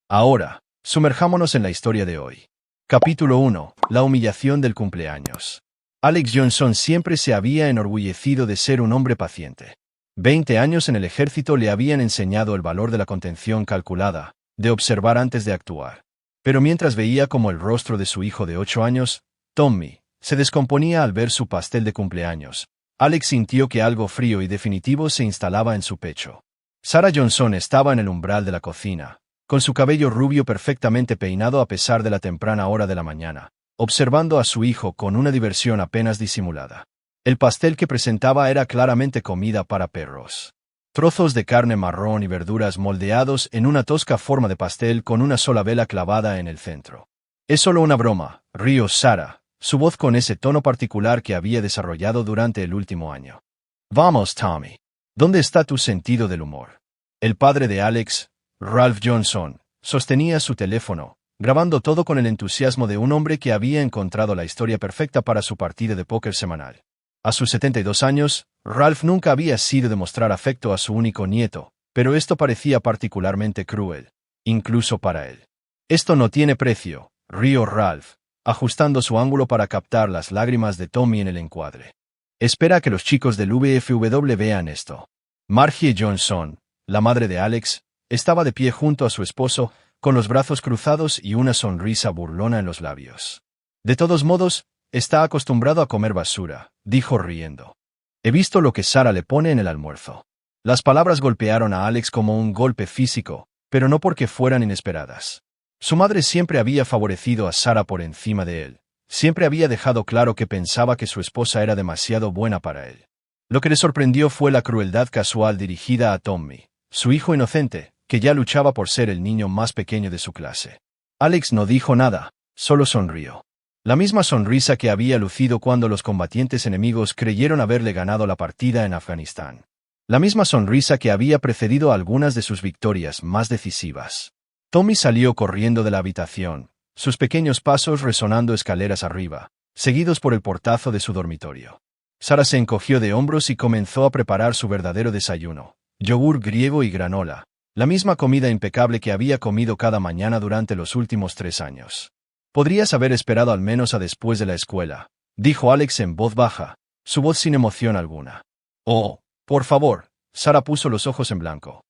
Ahora, sumerjámonos en la historia de hoy. Capítulo 1. La humillación del cumpleaños. Alex Johnson siempre se había enorgullecido de ser un hombre paciente. 20 años en el ejército le habían enseñado el valor de la contención calculada, de observar antes de actuar. Pero mientras veía cómo el rostro de su hijo de 8 años, Tommy, se descomponía al ver su pastel de cumpleaños, Alex sintió que algo frío y definitivo se instalaba en su pecho. Sarah Johnson estaba en el umbral de la cocina, con su cabello rubio perfectamente peinado a pesar de la temprana hora de la mañana, observando a su hijo con una diversión apenas disimulada. El pastel que presentaba era claramente comida para perros. Trozos de carne marrón y verduras moldeados en una tosca forma de pastel con una sola vela clavada en el centro. Es solo una broma, rió Sarah, su voz con ese tono particular que había desarrollado durante el último año. Vamos, Tommy. ¿Dónde está tu sentido del humor? El padre de Alex, Ralph Johnson, sostenía su teléfono, grabando todo con el entusiasmo de un hombre que había encontrado la historia perfecta para su partida de póker semanal. A sus 72 años, Ralph nunca había sido demostrar afecto a su único nieto, pero esto parecía particularmente cruel, incluso para él. Esto no tiene precio, rió Ralph, ajustando su ángulo para captar las lágrimas de Tommy en el encuadre. Espera que los chicos del VFW vean esto. Margie Johnson, la madre de Alex, estaba de pie junto a su esposo, con los brazos cruzados y una sonrisa burlona en los labios. De todos modos, está acostumbrado a comer basura, dijo riendo. He visto lo que Sarah le pone en el almuerzo. Las palabras golpearon a Alex como un golpe físico, pero no porque fueran inesperadas. Su madre siempre había favorecido a Sarah por encima de él. Siempre había dejado claro que pensaba que su esposa era demasiado buena para él. Lo que le sorprendió fue la crueldad casual dirigida a Tommy, su hijo inocente, que ya luchaba por ser el niño más pequeño de su clase. Alex no dijo nada, solo sonrió. La misma sonrisa que había lucido cuando los combatientes enemigos creyeron haberle ganado la partida en Afganistán. La misma sonrisa que había precedido a algunas de sus victorias más decisivas. Tommy salió corriendo de la habitación, sus pequeños pasos resonando escaleras arriba, seguidos por el portazo de su dormitorio. Sarah se encogió de hombros y comenzó a preparar su verdadero desayuno, yogur griego y granola, la misma comida impecable que había comido cada mañana durante los últimos 3 años. Podrías haber esperado al menos a después de la escuela, dijo Alex en voz baja, su voz sin emoción alguna. Oh, por favor, Sarah puso los ojos en blanco.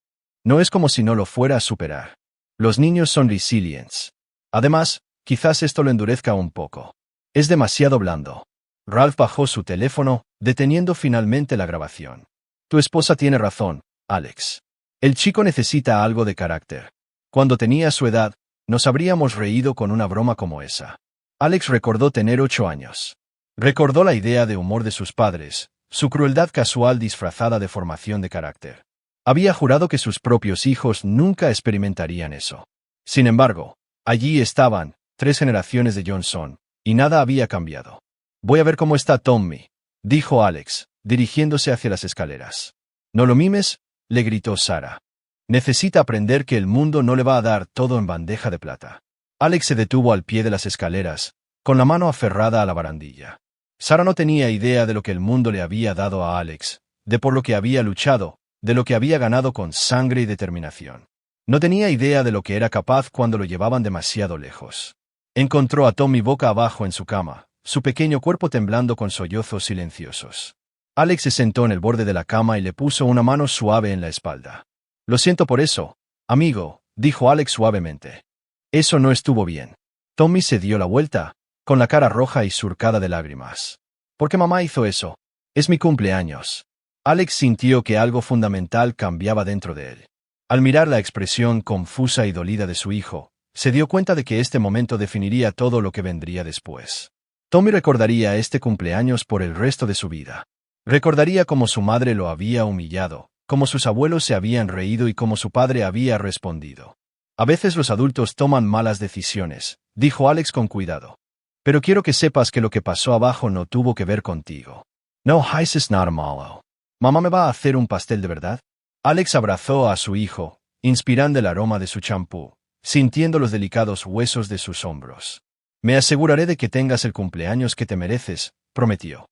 No es como si no lo fuera a superar. Los niños son resilientes. Además, quizás esto lo endurezca un poco. Es demasiado blando. Ralph bajó su teléfono, deteniendo finalmente la grabación. Tu esposa tiene razón, Alex. El chico necesita algo de carácter. Cuando tenía su edad, nos habríamos reído con una broma como esa. Alex recordó tener 8 años. Recordó la idea de humor de sus padres, su crueldad casual disfrazada de formación de carácter. Había jurado que sus propios hijos nunca experimentarían eso. Sin embargo, allí estaban, 3 generaciones de Johnson, y nada había cambiado. Voy a ver cómo está Tommy, dijo Alex, dirigiéndose hacia las escaleras. No lo mimes, le gritó Sarah. Necesita aprender que el mundo no le va a dar todo en bandeja de plata. Alex se detuvo al pie de las escaleras, con la mano aferrada a la barandilla. Sarah no tenía idea de lo que el mundo le había dado a Alex, de por lo que había luchado, de lo que había ganado con sangre y determinación. No tenía idea de lo que era capaz cuando lo llevaban demasiado lejos. Encontró a Tommy boca abajo en su cama, su pequeño cuerpo temblando con sollozos silenciosos. Alex se sentó en el borde de la cama y le puso una mano suave en la espalda. Lo siento por eso, amigo, dijo Alex suavemente. Eso no estuvo bien. Tommy se dio la vuelta, con la cara roja y surcada de lágrimas. ¿Por qué mamá hizo eso? Es mi cumpleaños. Alex sintió que algo fundamental cambiaba dentro de él. Al mirar la expresión confusa y dolida de su hijo, se dio cuenta de que este momento definiría todo lo que vendría después. Tommy recordaría este cumpleaños por el resto de su vida. Recordaría cómo su madre lo había humillado, cómo sus abuelos se habían reído y cómo su padre había respondido. A veces los adultos toman malas decisiones, dijo Alex con cuidado. Pero quiero que sepas que lo que pasó abajo no tuvo que ver contigo. No, it's not malo. ¿Mamá me va a hacer un pastel de verdad? Alex abrazó a su hijo, inspirando el aroma de su champú, sintiendo los delicados huesos de sus hombros. Me aseguraré de que tengas el cumpleaños que te mereces, prometió.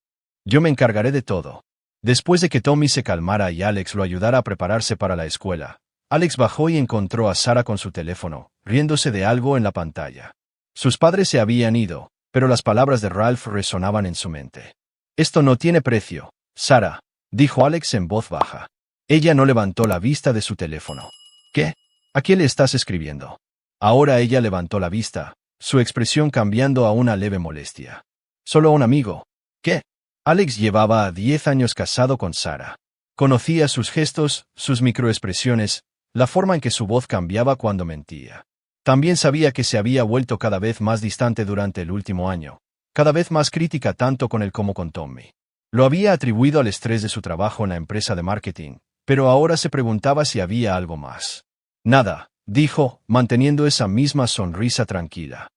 Yo me encargaré de todo. Después de que Tommy se calmara y Alex lo ayudara a prepararse para la escuela, Alex bajó y encontró a Sara con su teléfono, riéndose de algo en la pantalla. Sus padres se habían ido, pero las palabras de Ralph resonaban en su mente. «Esto no tiene precio, Sara», dijo Alex en voz baja. Ella no levantó la vista de su teléfono. «¿Qué? ¿A quién le estás escribiendo?» Ahora ella levantó la vista, su expresión cambiando a una leve molestia. «Solo un amigo». «¿Qué?» Alex llevaba 10 años casado con Sara. Conocía sus gestos, sus microexpresiones, la forma en que su voz cambiaba cuando mentía. También sabía que se había vuelto cada vez más distante durante el último año, cada vez más crítica tanto con él como con Tommy. Lo había atribuido al estrés de su trabajo en la empresa de marketing, pero ahora se preguntaba si había algo más. «Nada», dijo, manteniendo esa misma sonrisa tranquila.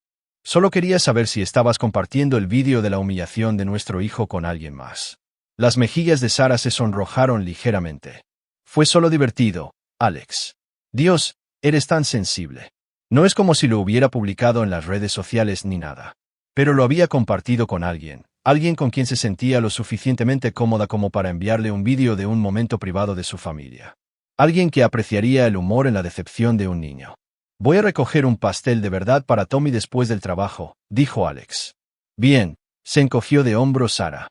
«Solo quería saber si estabas compartiendo el vídeo de la humillación de nuestro hijo con alguien más». Las mejillas de Sara se sonrojaron ligeramente. «Fue solo divertido, Alex». «Dios, eres tan sensible». No es como si lo hubiera publicado en las redes sociales ni nada. Pero lo había compartido con alguien con quien se sentía lo suficientemente cómoda como para enviarle un vídeo de un momento privado de su familia. Alguien que apreciaría el humor en la decepción de un niño. «Voy a recoger un pastel de verdad para Tommy después del trabajo», dijo Alex. «Bien», se encogió de hombros Sara.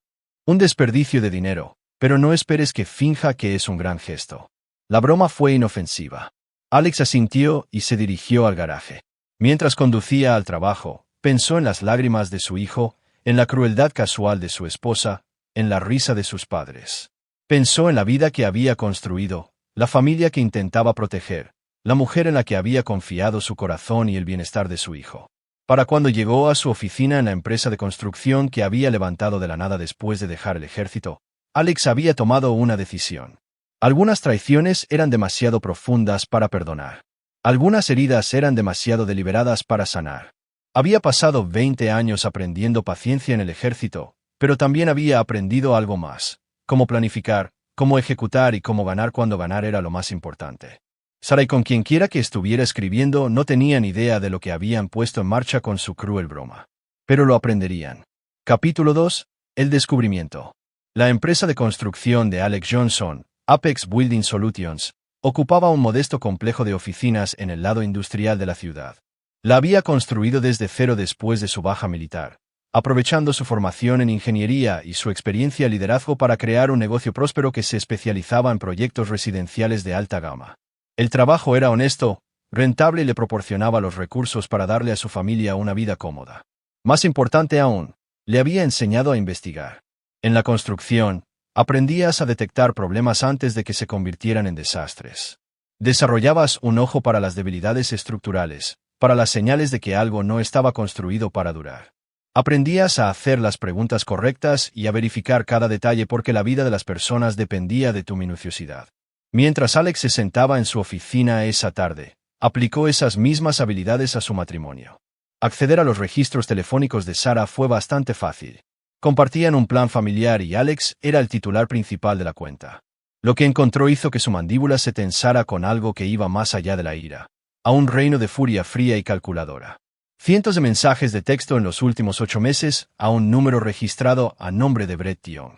«Un desperdicio de dinero, pero no esperes que finja que es un gran gesto». La broma fue inofensiva. Alex asintió y se dirigió al garaje. Mientras conducía al trabajo, pensó en las lágrimas de su hijo, en la crueldad casual de su esposa, en la risa de sus padres. Pensó en la vida que había construido, la familia que intentaba proteger, la mujer en la que había confiado su corazón y el bienestar de su hijo. Para cuando llegó a su oficina en la empresa de construcción que había levantado de la nada después de dejar el ejército, Alex había tomado una decisión. Algunas traiciones eran demasiado profundas para perdonar. Algunas heridas eran demasiado deliberadas para sanar. Había pasado 20 años aprendiendo paciencia en el ejército, pero también había aprendido algo más: cómo planificar, cómo ejecutar y cómo ganar cuando ganar era lo más importante. Sara y con quienquiera que estuviera escribiendo no tenían idea de lo que habían puesto en marcha con su cruel broma. Pero lo aprenderían. Capítulo 2. El descubrimiento. La empresa de construcción de Alex Johnson, Apex Building Solutions, ocupaba un modesto complejo de oficinas en el lado industrial de la ciudad. La había construido desde cero después de su baja militar, aprovechando su formación en ingeniería y su experiencia en liderazgo para crear un negocio próspero que se especializaba en proyectos residenciales de alta gama. El trabajo era honesto, rentable y le proporcionaba los recursos para darle a su familia una vida cómoda. Más importante aún, le había enseñado a investigar. En la construcción, aprendías a detectar problemas antes de que se convirtieran en desastres. Desarrollabas un ojo para las debilidades estructurales, para las señales de que algo no estaba construido para durar. Aprendías a hacer las preguntas correctas y a verificar cada detalle porque la vida de las personas dependía de tu minuciosidad. Mientras Alex se sentaba en su oficina esa tarde, aplicó esas mismas habilidades a su matrimonio. Acceder a los registros telefónicos de Sara fue bastante fácil. Compartían un plan familiar y Alex era el titular principal de la cuenta. Lo que encontró hizo que su mandíbula se tensara con algo que iba más allá de la ira, a un reino de furia fría y calculadora. Cientos de mensajes de texto en los últimos 8 meses a un número registrado a nombre de Brett Young.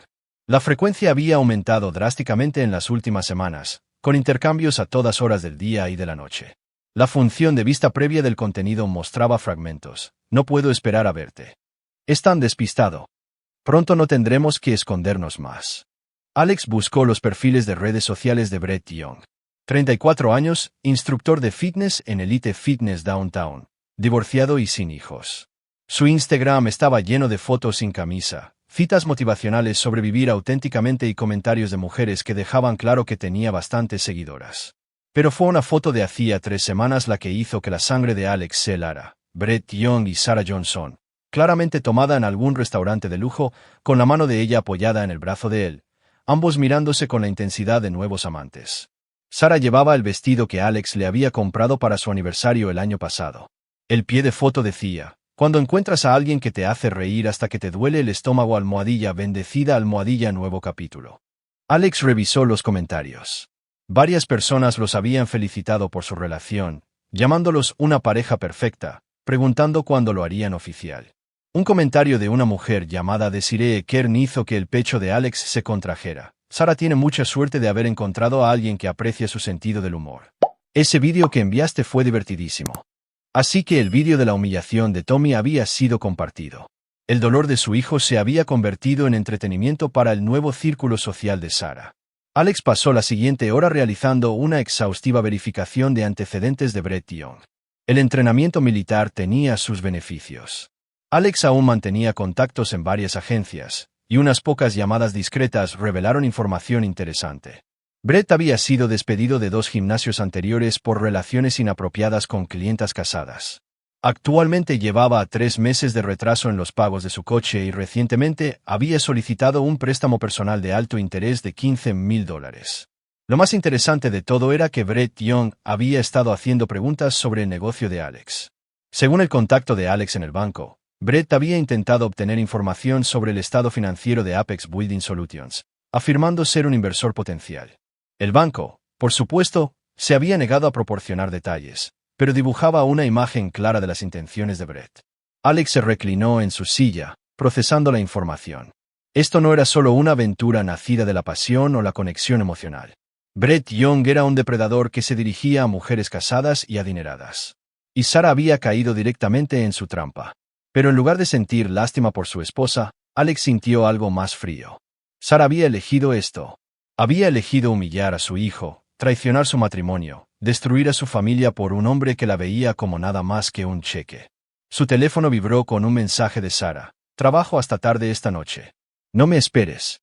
La frecuencia había aumentado drásticamente en las últimas semanas, con intercambios a todas horas del día y de la noche. La función de vista previa del contenido mostraba fragmentos. «No puedo esperar a verte. Es tan despistado. Pronto no tendremos que escondernos más». Alex buscó los perfiles de redes sociales de Brett Young. 34 años, instructor de fitness en Elite Fitness Downtown, divorciado y sin hijos. Su Instagram estaba lleno de fotos sin camisa, citas motivacionales sobre vivir auténticamente y comentarios de mujeres que dejaban claro que tenía bastantes seguidoras. Pero fue una foto de hacía 3 semanas la que hizo que la sangre de Alex se helara. Brett Young y Sara Johnson, claramente tomada en algún restaurante de lujo, con la mano de ella apoyada en el brazo de él, ambos mirándose con la intensidad de nuevos amantes. Sara llevaba el vestido que Alex le había comprado para su aniversario el año pasado. El pie de foto decía: «Cuando encuentras a alguien que te hace reír hasta que te duele el estómago, almohadilla bendecida, almohadilla nuevo capítulo». Alex revisó los comentarios. Varias personas los habían felicitado por su relación, llamándolos una pareja perfecta, preguntando cuándo lo harían oficial. Un comentario de una mujer llamada Desiree Kern hizo que el pecho de Alex se contrajera. Sara tiene mucha suerte de haber encontrado a alguien que aprecie su sentido del humor. Ese vídeo que enviaste fue divertidísimo. Así que el vídeo de la humillación de Tommy había sido compartido. El dolor de su hijo se había convertido en entretenimiento para el nuevo círculo social de Sarah. Alex pasó la siguiente hora realizando una exhaustiva verificación de antecedentes de Brett Young. El entrenamiento militar tenía sus beneficios. Alex aún mantenía contactos en varias agencias, y unas pocas llamadas discretas revelaron información interesante. Brett había sido despedido de 2 gimnasios anteriores por relaciones inapropiadas con clientas casadas. Actualmente llevaba 3 meses de retraso en los pagos de su coche y recientemente había solicitado un préstamo personal de alto interés de $15,000. Lo más interesante de todo era que Brett Young había estado haciendo preguntas sobre el negocio de Alex. Según el contacto de Alex en el banco, Brett había intentado obtener información sobre el estado financiero de Apex Building Solutions, afirmando ser un inversor potencial. El banco, por supuesto, se había negado a proporcionar detalles, pero dibujaba una imagen clara de las intenciones de Brett. Alex se reclinó en su silla, procesando la información. Esto no era solo una aventura nacida de la pasión o la conexión emocional. Brett Young era un depredador que se dirigía a mujeres casadas y adineradas. Y Sarah había caído directamente en su trampa. Pero en lugar de sentir lástima por su esposa, Alex sintió algo más frío. Sarah había elegido esto. Había elegido humillar a su hijo, traicionar su matrimonio, destruir a su familia por un hombre que la veía como nada más que un cheque. Su teléfono vibró con un mensaje de Sarah. Trabajo hasta tarde esta noche. No me esperes.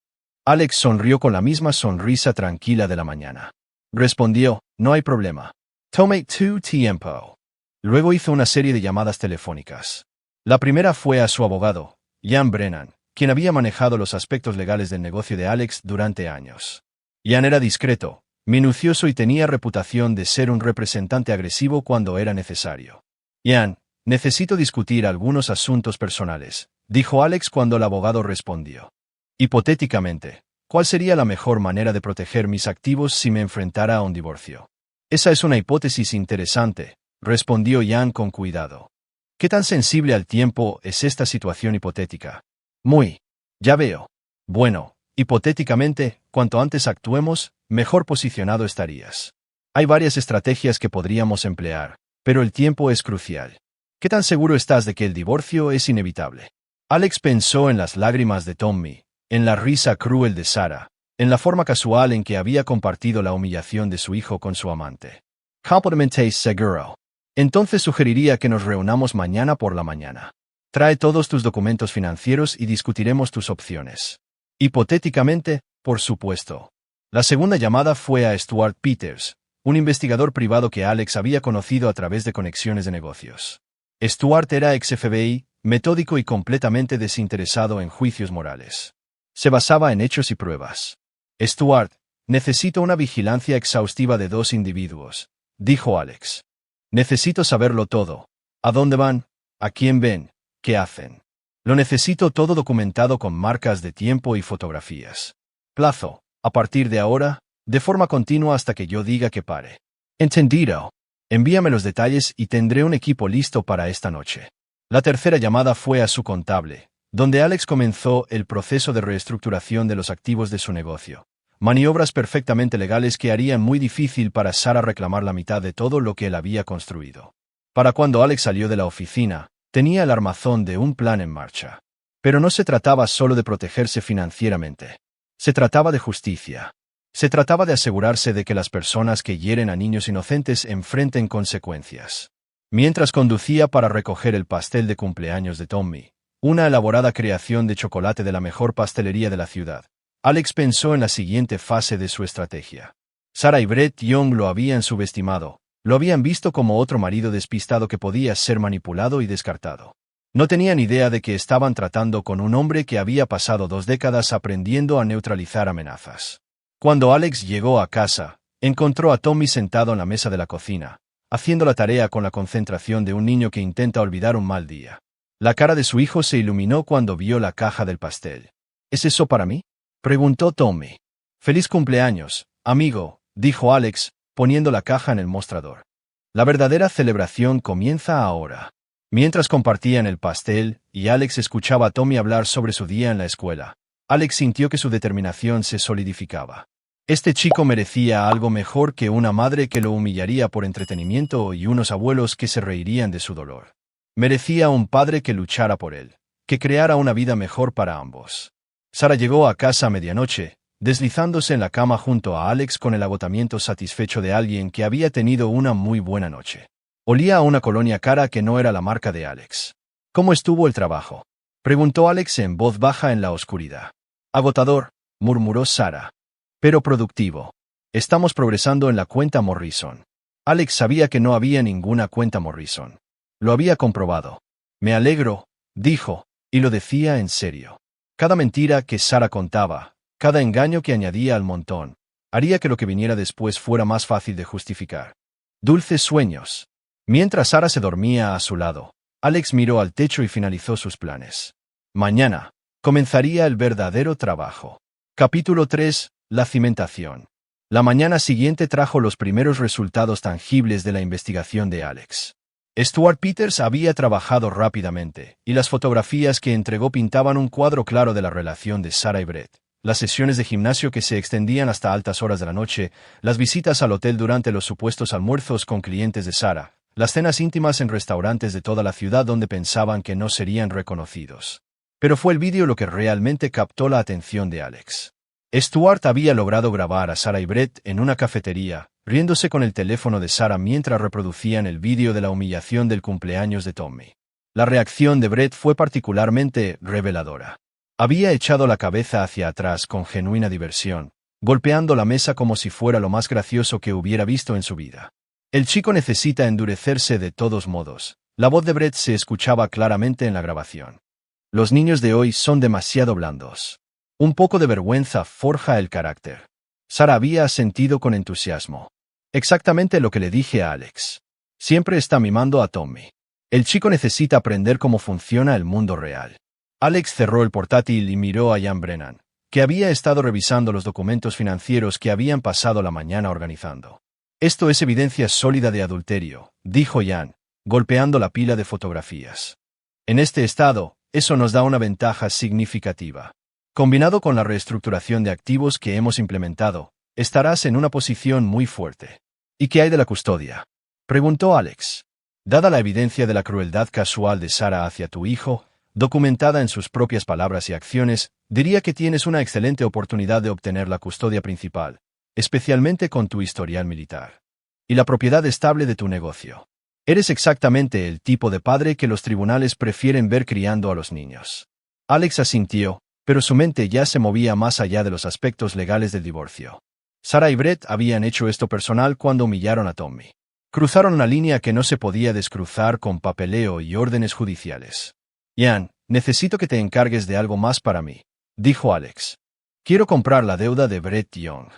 Alex sonrió con la misma sonrisa tranquila de la mañana. Respondió, no hay problema. Tome tu tiempo. Luego hizo una serie de llamadas telefónicas. La primera fue a su abogado, Ian Brennan, quien había manejado los aspectos legales del negocio de Alex durante años. Ian era discreto, minucioso y tenía reputación de ser un representante agresivo cuando era necesario. Ian, necesito discutir algunos asuntos personales, dijo Alex cuando el abogado respondió. Hipotéticamente, ¿cuál sería la mejor manera de proteger mis activos si me enfrentara a un divorcio? Esa es una hipótesis interesante, respondió Ian con cuidado. ¿Qué tan sensible al tiempo es esta situación hipotética? Muy. Ya veo. Bueno, hipotéticamente, cuanto antes actuemos, mejor posicionado estarías. Hay varias estrategias que podríamos emplear, pero el tiempo es crucial. ¿Qué tan seguro estás de que el divorcio es inevitable? Alex pensó en las lágrimas de Tommy, en la risa cruel de Sarah, en la forma casual en que había compartido la humillación de su hijo con su amante. Completamente seguro. Entonces sugeriría que nos reunamos mañana por la mañana. Trae todos tus documentos financieros y discutiremos tus opciones. Hipotéticamente, por supuesto. La segunda llamada fue a Stuart Peters, un investigador privado que Alex había conocido a través de conexiones de negocios. Stuart era ex FBI, metódico y completamente desinteresado en juicios morales. Se basaba en hechos y pruebas. Stuart, necesito una vigilancia exhaustiva de 2 individuos, dijo Alex. Necesito saberlo todo. ¿A dónde van? ¿A quién ven? ¿Qué hacen? Lo necesito todo documentado con marcas de tiempo y fotografías. Plazo, a partir de ahora, de forma continua hasta que yo diga que pare. Entendido. Envíame los detalles y tendré un equipo listo para esta noche. La tercera llamada fue a su contable, donde Alex comenzó el proceso de reestructuración de los activos de su negocio. Maniobras perfectamente legales que harían muy difícil para Sarah reclamar la mitad de todo lo que él había construido. Para cuando Alex salió de la oficina, tenía el armazón de un plan en marcha. Pero no se trataba solo de protegerse financieramente. Se trataba de justicia. Se trataba de asegurarse de que las personas que hieren a niños inocentes enfrenten consecuencias. Mientras conducía para recoger el pastel de cumpleaños de Tommy, una elaborada creación de chocolate de la mejor pastelería de la ciudad, Alex pensó en la siguiente fase de su estrategia. Sarah y Brett Young lo habían subestimado. Lo habían visto como otro marido despistado que podía ser manipulado y descartado. No tenían idea de que estaban tratando con un hombre que había pasado 2 décadas aprendiendo a neutralizar amenazas. Cuando Alex llegó a casa, encontró a Tommy sentado en la mesa de la cocina, haciendo la tarea con la concentración de un niño que intenta olvidar un mal día. La cara de su hijo se iluminó cuando vio la caja del pastel. ¿Es eso para mí?, preguntó Tommy. «Feliz cumpleaños, amigo», dijo Alex, poniendo la caja en el mostrador. La verdadera celebración comienza ahora. Mientras compartían el pastel y Alex escuchaba a Tommy hablar sobre su día en la escuela, Alex sintió que su determinación se solidificaba. Este chico merecía algo mejor que una madre que lo humillaría por entretenimiento y unos abuelos que se reirían de su dolor. Merecía un padre que luchara por él, que creara una vida mejor para ambos. Sara llegó a casa a medianoche, deslizándose en la cama junto a Alex con el agotamiento satisfecho de alguien que había tenido una muy buena noche. Olía a una colonia cara que no era la marca de Alex. ¿Cómo estuvo el trabajo?, preguntó Alex en voz baja en la oscuridad. Agotador, murmuró Sara. Pero productivo. Estamos progresando en la cuenta Morrison. Alex sabía que no había ninguna cuenta Morrison. Lo había comprobado. Me alegro, dijo, y lo decía en serio. Cada mentira que Sara contaba, cada engaño que añadía al montón, haría que lo que viniera después fuera más fácil de justificar. Dulces sueños. Mientras Sara se dormía a su lado, Alex miró al techo y finalizó sus planes. Mañana comenzaría el verdadero trabajo. Capítulo 3. La cimentación. La mañana siguiente trajo los primeros resultados tangibles de la investigación de Alex. Stuart Peters había trabajado rápidamente, y las fotografías que entregó pintaban un cuadro claro de la relación de Sara y Brett. Las sesiones de gimnasio que se extendían hasta altas horas de la noche, las visitas al hotel durante los supuestos almuerzos con clientes de Sara, las cenas íntimas en restaurantes de toda la ciudad donde pensaban que no serían reconocidos. Pero fue el vídeo lo que realmente captó la atención de Alex. Stuart había logrado grabar a Sara y Brett en una cafetería, riéndose con el teléfono de Sara mientras reproducían el vídeo de la humillación del cumpleaños de Tommy. La reacción de Brett fue particularmente reveladora. Había echado la cabeza hacia atrás con genuina diversión, golpeando la mesa como si fuera lo más gracioso que hubiera visto en su vida. El chico necesita endurecerse de todos modos. La voz de Brett se escuchaba claramente en la grabación. Los niños de hoy son demasiado blandos. Un poco de vergüenza forja el carácter. Sara había asentido con entusiasmo. Exactamente lo que le dije a Alex. Siempre está mimando a Tommy. El chico necesita aprender cómo funciona el mundo real. Alex cerró el portátil y miró a Jan Brennan, que había estado revisando los documentos financieros que habían pasado la mañana organizando. Esto es evidencia sólida de adulterio, dijo Jan, golpeando la pila de fotografías. En este estado, eso nos da una ventaja significativa. Combinado con la reestructuración de activos que hemos implementado, estarás en una posición muy fuerte. ¿Y qué hay de la custodia?, preguntó Alex. Dada la evidencia de la crueldad casual de Sara hacia tu hijo, documentada en sus propias palabras y acciones, diría que tienes una excelente oportunidad de obtener la custodia principal, especialmente con tu historial militar. Y la propiedad estable de tu negocio. Eres exactamente el tipo de padre que los tribunales prefieren ver criando a los niños. Alex asintió, pero su mente ya se movía más allá de los aspectos legales del divorcio. Sara y Brett habían hecho esto personal cuando humillaron a Tommy. Cruzaron una línea que no se podía descruzar con papeleo y órdenes judiciales. Jan, necesito que te encargues de algo más para mí, dijo Alex. Quiero comprar la deuda de Brett Young.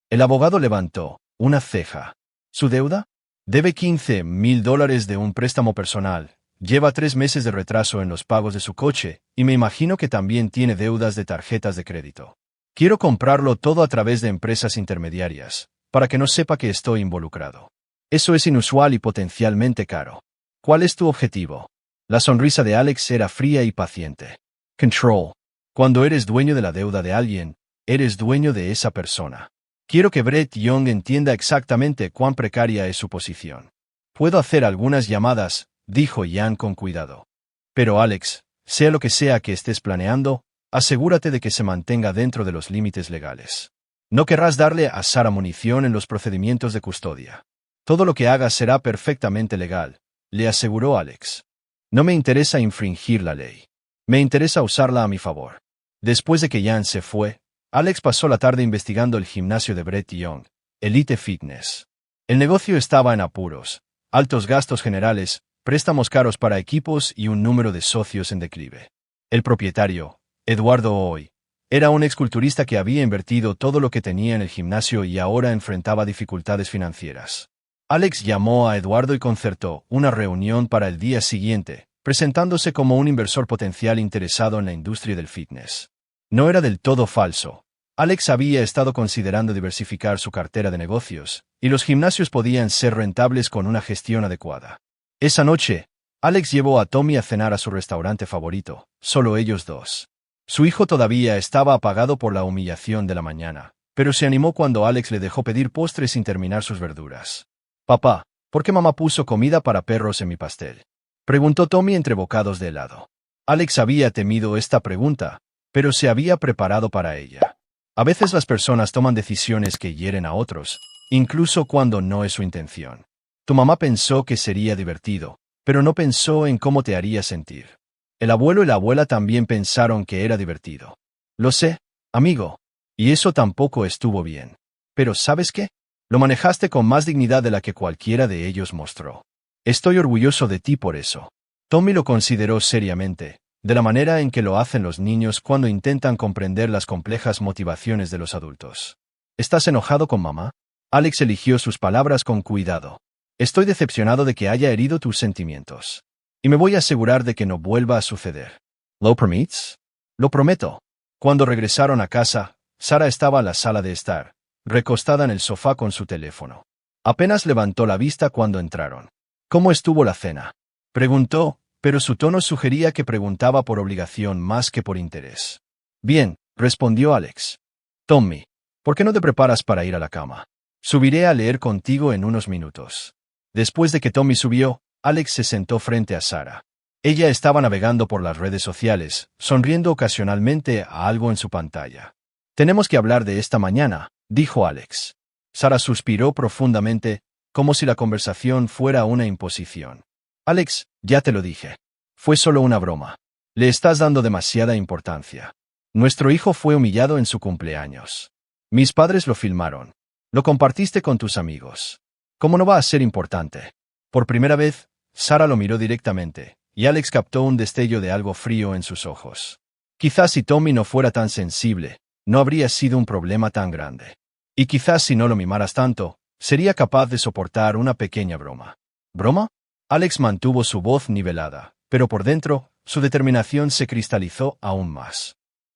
El abogado levantó una ceja. ¿Su deuda? Debe $15,000 de un préstamo personal. Lleva 3 meses de retraso en los pagos de su coche, y me imagino que también tiene deudas de tarjetas de crédito. Quiero comprarlo todo a través de empresas intermediarias, para que no sepa que estoy involucrado. Eso es inusual y potencialmente caro. ¿Cuál es tu objetivo? La sonrisa de Alex era fría y paciente. Control. Cuando eres dueño de la deuda de alguien, eres dueño de esa persona. Quiero que Brett Young entienda exactamente cuán precaria es su posición. Puedo hacer algunas llamadas, dijo Jan con cuidado. Pero Alex, sea lo que sea que estés planeando, asegúrate de que se mantenga dentro de los límites legales. No querrás darle a Sara munición en los procedimientos de custodia. Todo lo que hagas será perfectamente legal, le aseguró Alex. No me interesa infringir la ley. Me interesa usarla a mi favor. Después de que Jan se fue, Alex pasó la tarde investigando el gimnasio de Brett Young, Elite Fitness. El negocio estaba en apuros, altos gastos generales, préstamos caros para equipos y un número de socios en declive. El propietario, Eduardo Hoy, era un exculturista que había invertido todo lo que tenía en el gimnasio y ahora enfrentaba dificultades financieras. Alex llamó a Eduardo y concertó una reunión para el día siguiente, presentándose como un inversor potencial interesado en la industria del fitness. No era del todo falso. Alex había estado considerando diversificar su cartera de negocios, y los gimnasios podían ser rentables con una gestión adecuada. Esa noche, Alex llevó a Tommy a cenar a su restaurante favorito, solo ellos dos. Su hijo todavía estaba apagado por la humillación de la mañana, pero se animó cuando Alex le dejó pedir postre sin terminar sus verduras. «Papá, ¿por qué mamá puso comida para perros en mi pastel?», preguntó Tommy entre bocados de helado. Alex había temido esta pregunta, pero se había preparado para ella. A veces las personas toman decisiones que hieren a otros, incluso cuando no es su intención. Tu mamá pensó que sería divertido, pero no pensó en cómo te haría sentir. El abuelo y la abuela también pensaron que era divertido. Lo sé, amigo, y eso tampoco estuvo bien. Pero ¿sabes qué? Lo manejaste con más dignidad de la que cualquiera de ellos mostró. Estoy orgulloso de ti por eso. Tommy lo consideró seriamente, de la manera en que lo hacen los niños cuando intentan comprender las complejas motivaciones de los adultos. ¿Estás enojado con mamá? Alex eligió sus palabras con cuidado. Estoy decepcionado de que haya herido tus sentimientos. Y me voy a asegurar de que no vuelva a suceder. ¿Lo permites? Lo prometo. Cuando regresaron a casa, Sara estaba en la sala de estar, recostada en el sofá con su teléfono. Apenas levantó la vista cuando entraron. ¿Cómo estuvo la cena?, preguntó, pero su tono sugería que preguntaba por obligación más que por interés. Bien, respondió Alex. Tommy, ¿por qué no te preparas para ir a la cama? Subiré a leer contigo en unos minutos. Después de que Tommy subió, Alex se sentó frente a Sara. Ella estaba navegando por las redes sociales, sonriendo ocasionalmente a algo en su pantalla. Tenemos que hablar de esta mañana, dijo Alex. Sara suspiró profundamente, como si la conversación fuera una imposición. Alex, ya te lo dije. Fue solo una broma. Le estás dando demasiada importancia. Nuestro hijo fue humillado en su cumpleaños. Mis padres lo filmaron. Lo compartiste con tus amigos. ¿Cómo no va a ser importante? Por primera vez, Sara lo miró directamente, y Alex captó un destello de algo frío en sus ojos. Quizás si Tommy no fuera tan sensible, no habría sido un problema tan grande. Y quizás si no lo mimaras tanto, sería capaz de soportar una pequeña broma. ¿Broma? Alex mantuvo su voz nivelada, pero por dentro, su determinación se cristalizó aún más.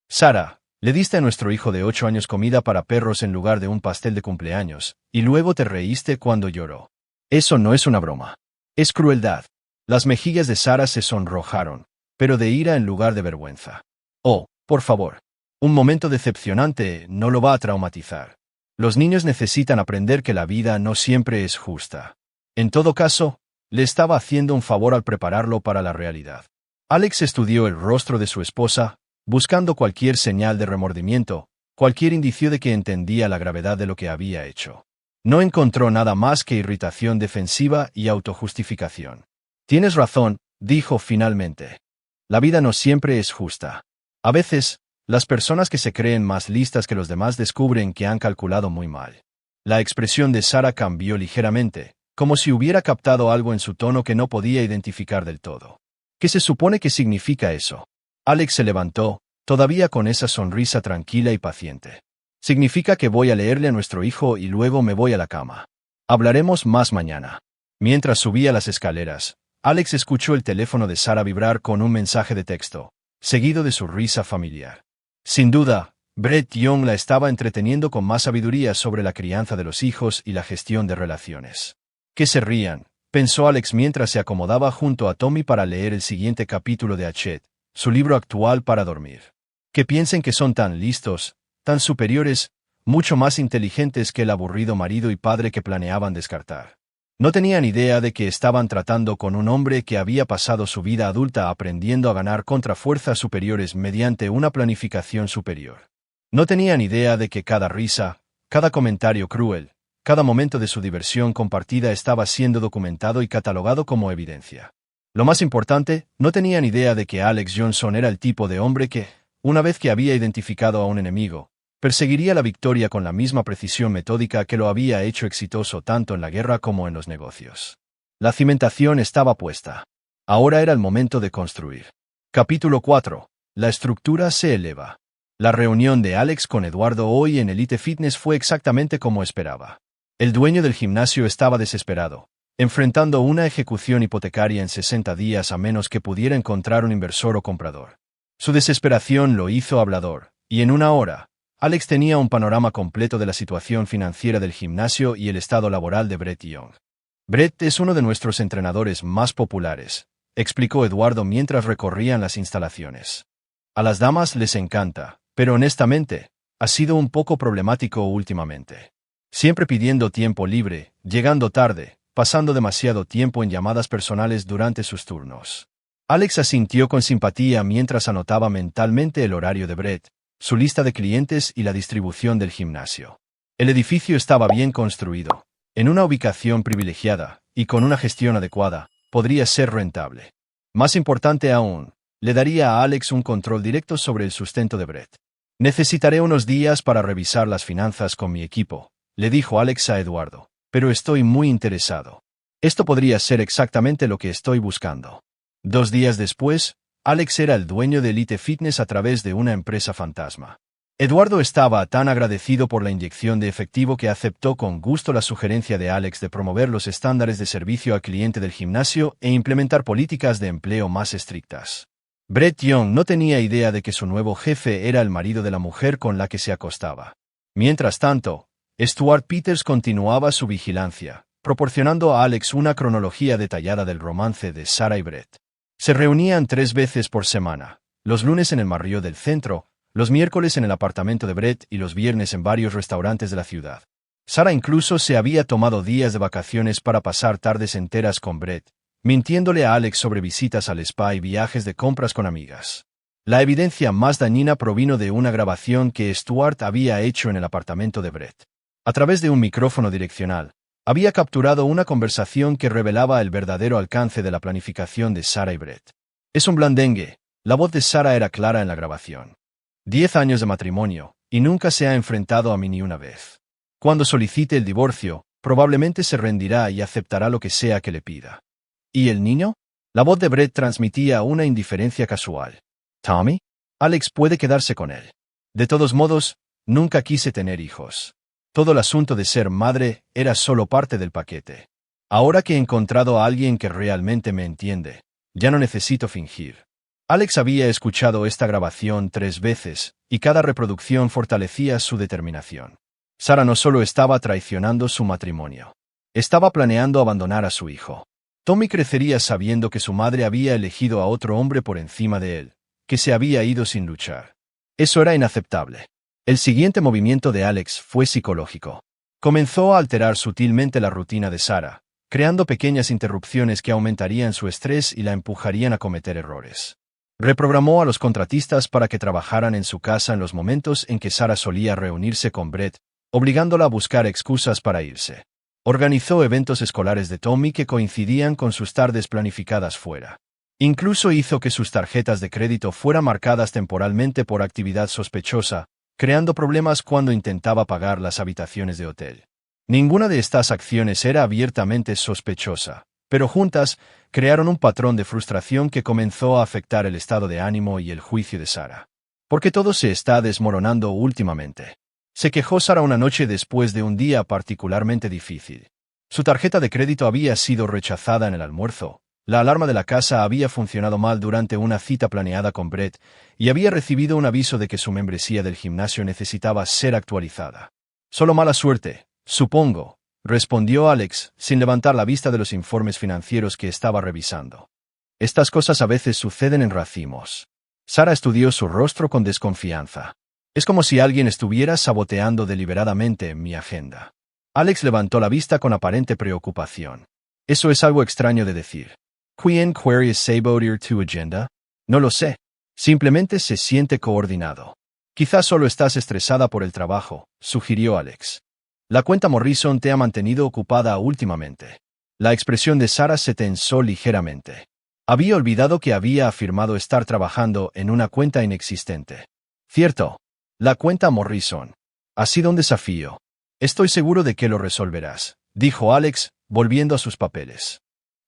Sara, le diste a nuestro hijo de 8 años comida para perros en lugar de un pastel de cumpleaños, y luego te reíste cuando lloró. Eso no es una broma. Es crueldad. Las mejillas de Sara se sonrojaron, pero de ira en lugar de vergüenza. Oh, por favor. Un momento decepcionante no lo va a traumatizar. Los niños necesitan aprender que la vida no siempre es justa. En todo caso, le estaba haciendo un favor al prepararlo para la realidad. Alex estudió el rostro de su esposa, buscando cualquier señal de remordimiento, cualquier indicio de que entendía la gravedad de lo que había hecho. No encontró nada más que irritación defensiva y autojustificación. Tienes razón, dijo finalmente. La vida no siempre es justa. A veces, las personas que se creen más listas que los demás descubren que han calculado muy mal. La expresión de Sara cambió ligeramente, como si hubiera captado algo en su tono que no podía identificar del todo. ¿Qué se supone que significa eso? Alex se levantó, todavía con esa sonrisa tranquila y paciente. Significa que voy a leerle a nuestro hijo y luego me voy a la cama. Hablaremos más mañana. Mientras subía las escaleras, Alex escuchó el teléfono de Sara vibrar con un mensaje de texto, seguido de su risa familiar. Sin duda, Brett Young la estaba entreteniendo con más sabiduría sobre la crianza de los hijos y la gestión de relaciones. Que se rían, pensó Alex mientras se acomodaba junto a Tommy para leer el siguiente capítulo de Hachette, su libro actual para dormir. Que piensen que son tan listos, tan superiores, mucho más inteligentes que el aburrido marido y padre que planeaban descartar. No tenían idea de que estaban tratando con un hombre que había pasado su vida adulta aprendiendo a ganar contra fuerzas superiores mediante una planificación superior. No tenían idea de que cada risa, cada comentario cruel, cada momento de su diversión compartida estaba siendo documentado y catalogado como evidencia. Lo más importante, no tenían idea de que Alex Johnson era el tipo de hombre que, una vez que había identificado a un enemigo, perseguiría la victoria con la misma precisión metódica que lo había hecho exitoso tanto en la guerra como en los negocios. La cimentación estaba puesta. Ahora era el momento de construir. Capítulo 4. La estructura se eleva. La reunión de Alex con Eduardo hoy en Elite Fitness fue exactamente como esperaba. El dueño del gimnasio estaba desesperado, enfrentando una ejecución hipotecaria en 60 días a menos que pudiera encontrar un inversor o comprador. Su desesperación lo hizo hablador, y en una hora, Alex tenía un panorama completo de la situación financiera del gimnasio y el estado laboral de Brett Young. Brett es uno de nuestros entrenadores más populares, explicó Eduardo mientras recorrían las instalaciones. A las damas les encanta, pero honestamente, ha sido un poco problemático últimamente. Siempre pidiendo tiempo libre, llegando tarde, pasando demasiado tiempo en llamadas personales durante sus turnos. Alex asintió con simpatía mientras anotaba mentalmente el horario de Brett, su lista de clientes y la distribución del gimnasio. El edificio estaba bien construido, en una ubicación privilegiada, y con una gestión adecuada, podría ser rentable. Más importante aún, le daría a Alex un control directo sobre el sustento de Brett. Necesitaré unos días para revisar las finanzas con mi equipo, le dijo Alex a Eduardo, pero estoy muy interesado. Esto podría ser exactamente lo que estoy buscando. 2 días después, Alex era el dueño de Elite Fitness a través de una empresa fantasma. Eduardo estaba tan agradecido por la inyección de efectivo que aceptó con gusto la sugerencia de Alex de promover los estándares de servicio al cliente del gimnasio e implementar políticas de empleo más estrictas. Brett Young no tenía idea de que su nuevo jefe era el marido de la mujer con la que se acostaba. Mientras tanto, Stuart Peters continuaba su vigilancia, proporcionando a Alex una cronología detallada del romance de Sarah y Brett. Se reunían 3 veces por semana, los lunes en el barrio del centro, los miércoles en el apartamento de Brett y los viernes en varios restaurantes de la ciudad. Sarah incluso se había tomado días de vacaciones para pasar tardes enteras con Brett, mintiéndole a Alex sobre visitas al spa y viajes de compras con amigas. La evidencia más dañina provino de una grabación que Stuart había hecho en el apartamento de Brett. A través de un micrófono direccional, había capturado una conversación que revelaba el verdadero alcance de la planificación de Sarah y Brett. Es un blandengue. La voz de Sarah era clara en la grabación. 10 años de matrimonio, y nunca se ha enfrentado a mí ni una vez. Cuando solicite el divorcio, probablemente se rendirá y aceptará lo que sea que le pida. ¿Y el niño? La voz de Brett transmitía una indiferencia casual. ¿Tommy? Alex puede quedarse con él. De todos modos, nunca quise tener hijos. Todo el asunto de ser madre era solo parte del paquete. Ahora que he encontrado a alguien que realmente me entiende, ya no necesito fingir. Alex había escuchado esta grabación 3 veces, y cada reproducción fortalecía su determinación. Sarah no solo estaba traicionando su matrimonio. Estaba planeando abandonar a su hijo. Tommy crecería sabiendo que su madre había elegido a otro hombre por encima de él, que se había ido sin luchar. Eso era inaceptable. El siguiente movimiento de Alex fue psicológico. Comenzó a alterar sutilmente la rutina de Sarah, creando pequeñas interrupciones que aumentarían su estrés y la empujarían a cometer errores. Reprogramó a los contratistas para que trabajaran en su casa en los momentos en que Sarah solía reunirse con Brett, obligándola a buscar excusas para irse. Organizó eventos escolares de Tommy que coincidían con sus tardes planificadas fuera. Incluso hizo que sus tarjetas de crédito fueran marcadas temporalmente por actividad sospechosa, creando problemas cuando intentaba pagar las habitaciones de hotel. Ninguna de estas acciones era abiertamente sospechosa, pero juntas crearon un patrón de frustración que comenzó a afectar el estado de ánimo y el juicio de Sarah. Porque todo se está desmoronando últimamente. Se quejó Sarah una noche después de un día particularmente difícil. Su tarjeta de crédito había sido rechazada en el almuerzo, la alarma de la casa había funcionado mal durante una cita planeada con Brett, y había recibido un aviso de que su membresía del gimnasio necesitaba ser actualizada. Solo mala suerte, supongo, respondió Alex, sin levantar la vista de los informes financieros que estaba revisando. Estas cosas a veces suceden en racimos. Sarah estudió su rostro con desconfianza. Es como si alguien estuviera saboteando deliberadamente mi agenda. Alex levantó la vista con aparente preocupación. Eso es algo extraño de decir. ¿Quién quería sabotear tu agenda? No lo sé. Simplemente se siente coordinado. Quizás solo estás estresada por el trabajo, sugirió Alex. La cuenta Morrison te ha mantenido ocupada últimamente. La expresión de Sarah se tensó ligeramente. Había olvidado que había afirmado estar trabajando en una cuenta inexistente. Cierto. La cuenta Morrison. Ha sido un desafío. Estoy seguro de que lo resolverás, dijo Alex, volviendo a sus papeles.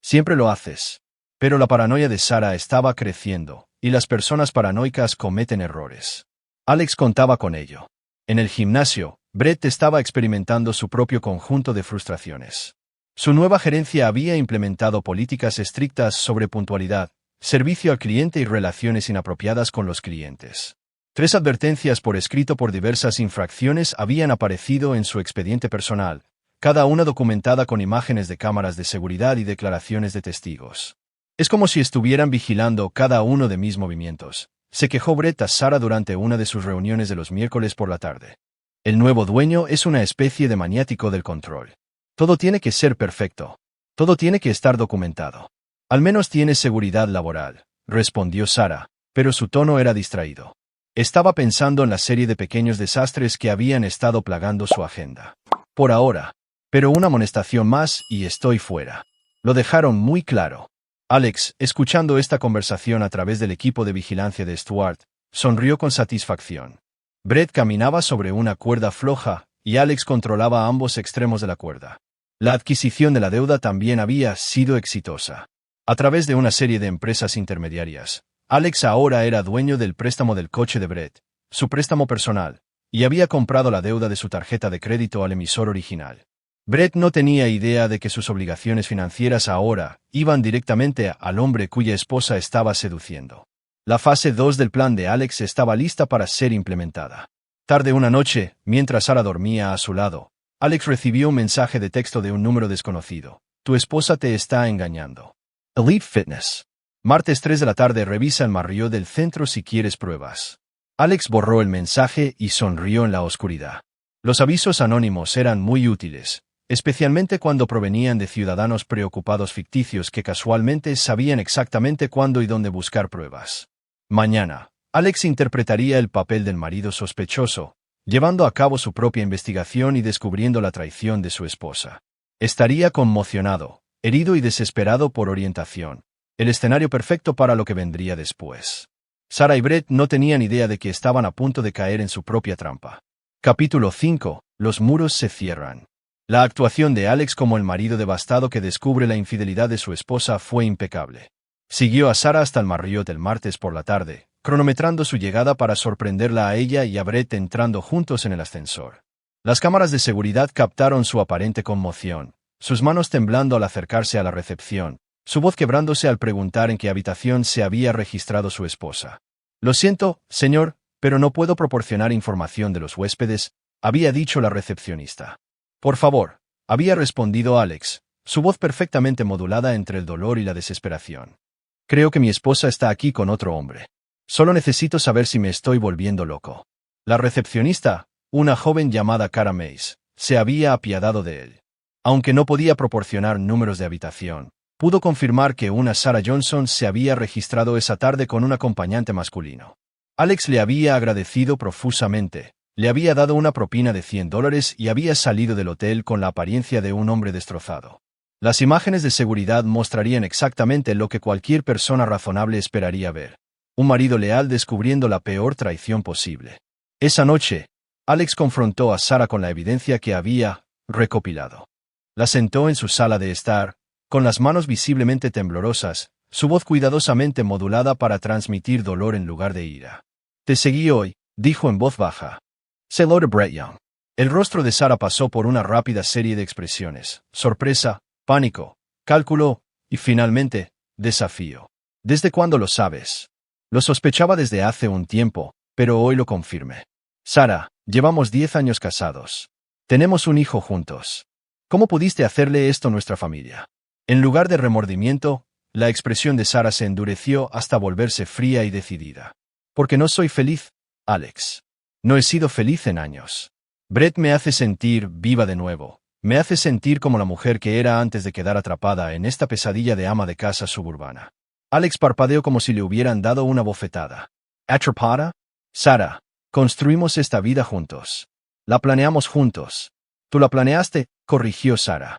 Siempre lo haces. Pero la paranoia de Sarah estaba creciendo, y las personas paranoicas cometen errores. Alex contaba con ello. En el gimnasio, Brett estaba experimentando su propio conjunto de frustraciones. Su nueva gerencia había implementado políticas estrictas sobre puntualidad, servicio al cliente y relaciones inapropiadas con los clientes. 3 advertencias por escrito por diversas infracciones habían aparecido en su expediente personal, cada una documentada con imágenes de cámaras de seguridad y declaraciones de testigos. Es como si estuvieran vigilando cada uno de mis movimientos, se quejó Brett a Sara durante una de sus reuniones de los miércoles por la tarde. El nuevo dueño es una especie de maniático del control. Todo tiene que ser perfecto. Todo tiene que estar documentado. Al menos tiene seguridad laboral, respondió Sara, pero su tono era distraído. Estaba pensando en la serie de pequeños desastres que habían estado plagando su agenda. Por ahora. Pero una amonestación más y estoy fuera. Lo dejaron muy claro. Alex, escuchando esta conversación a través del equipo de vigilancia de Stuart, sonrió con satisfacción. Brett caminaba sobre una cuerda floja, y Alex controlaba ambos extremos de la cuerda. La adquisición de la deuda también había sido exitosa. A través de una serie de empresas intermediarias, Alex ahora era dueño del préstamo del coche de Brett, su préstamo personal, y había comprado la deuda de su tarjeta de crédito al emisor original. Brett no tenía idea de que sus obligaciones financieras ahora iban directamente al hombre cuya esposa estaba seduciendo. La fase 2 del plan de Alex estaba lista para ser implementada. Tarde una noche, mientras Sara dormía a su lado, Alex recibió un mensaje de texto de un número desconocido. Tu esposa te está engañando. Elite Fitness. Martes 3 de la tarde, revisa el marrillo del centro si quieres pruebas. Alex borró el mensaje y sonrió en la oscuridad. Los avisos anónimos eran muy útiles, especialmente cuando provenían de ciudadanos preocupados ficticios que casualmente sabían exactamente cuándo y dónde buscar pruebas. Mañana, Alex interpretaría el papel del marido sospechoso, llevando a cabo su propia investigación y descubriendo la traición de su esposa. Estaría conmocionado, herido y desesperado por orientación, el escenario perfecto para lo que vendría después. Sara y Brett no tenían idea de que estaban a punto de caer en su propia trampa. Capítulo 5. Los muros se cierran. La actuación de Alex como el marido devastado que descubre la infidelidad de su esposa fue impecable. Siguió a Sara hasta el Marriott el martes por la tarde, cronometrando su llegada para sorprenderla a ella y a Brett entrando juntos en el ascensor. Las cámaras de seguridad captaron su aparente conmoción, sus manos temblando al acercarse a la recepción, su voz quebrándose al preguntar en qué habitación se había registrado su esposa. Lo siento, señor, pero no puedo proporcionar información de los huéspedes, había dicho la recepcionista. Por favor, había respondido Alex, su voz perfectamente modulada entre el dolor y la desesperación. Creo que mi esposa está aquí con otro hombre. Solo necesito saber si me estoy volviendo loco. La recepcionista, una joven llamada Cara Mays, se había apiadado de él. Aunque no podía proporcionar números de habitación, pudo confirmar que una Sarah Johnson se había registrado esa tarde con un acompañante masculino. Alex le había agradecido profusamente, le había dado una propina de $100 y había salido del hotel con la apariencia de un hombre destrozado. Las imágenes de seguridad mostrarían exactamente lo que cualquier persona razonable esperaría ver. Un marido leal descubriendo la peor traición posible. Esa noche, Alex confrontó a Sara con la evidencia que había recopilado. La sentó en su sala de estar, con las manos visiblemente temblorosas, su voz cuidadosamente modulada para transmitir dolor en lugar de ira. Te seguí hoy, dijo en voz baja. Sé Lord Brett Young. El rostro de Sara pasó por una rápida serie de expresiones: sorpresa, pánico, cálculo, y finalmente, desafío. ¿Desde cuándo lo sabes? Lo sospechaba desde hace un tiempo, pero hoy lo confirmé. Sara, llevamos 10 años casados. Tenemos un hijo juntos. ¿Cómo pudiste hacerle esto a nuestra familia? En lugar de remordimiento, la expresión de Sara se endureció hasta volverse fría y decidida. Porque no soy feliz, Alex. No he sido feliz en años. Brett me hace sentir viva de nuevo. Me hace sentir como la mujer que era antes de quedar atrapada en esta pesadilla de ama de casa suburbana. Alex parpadeó como si le hubieran dado una bofetada. ¿Atrapada? Sara, construimos esta vida juntos. La planeamos juntos. Tú la planeaste, corrigió Sara.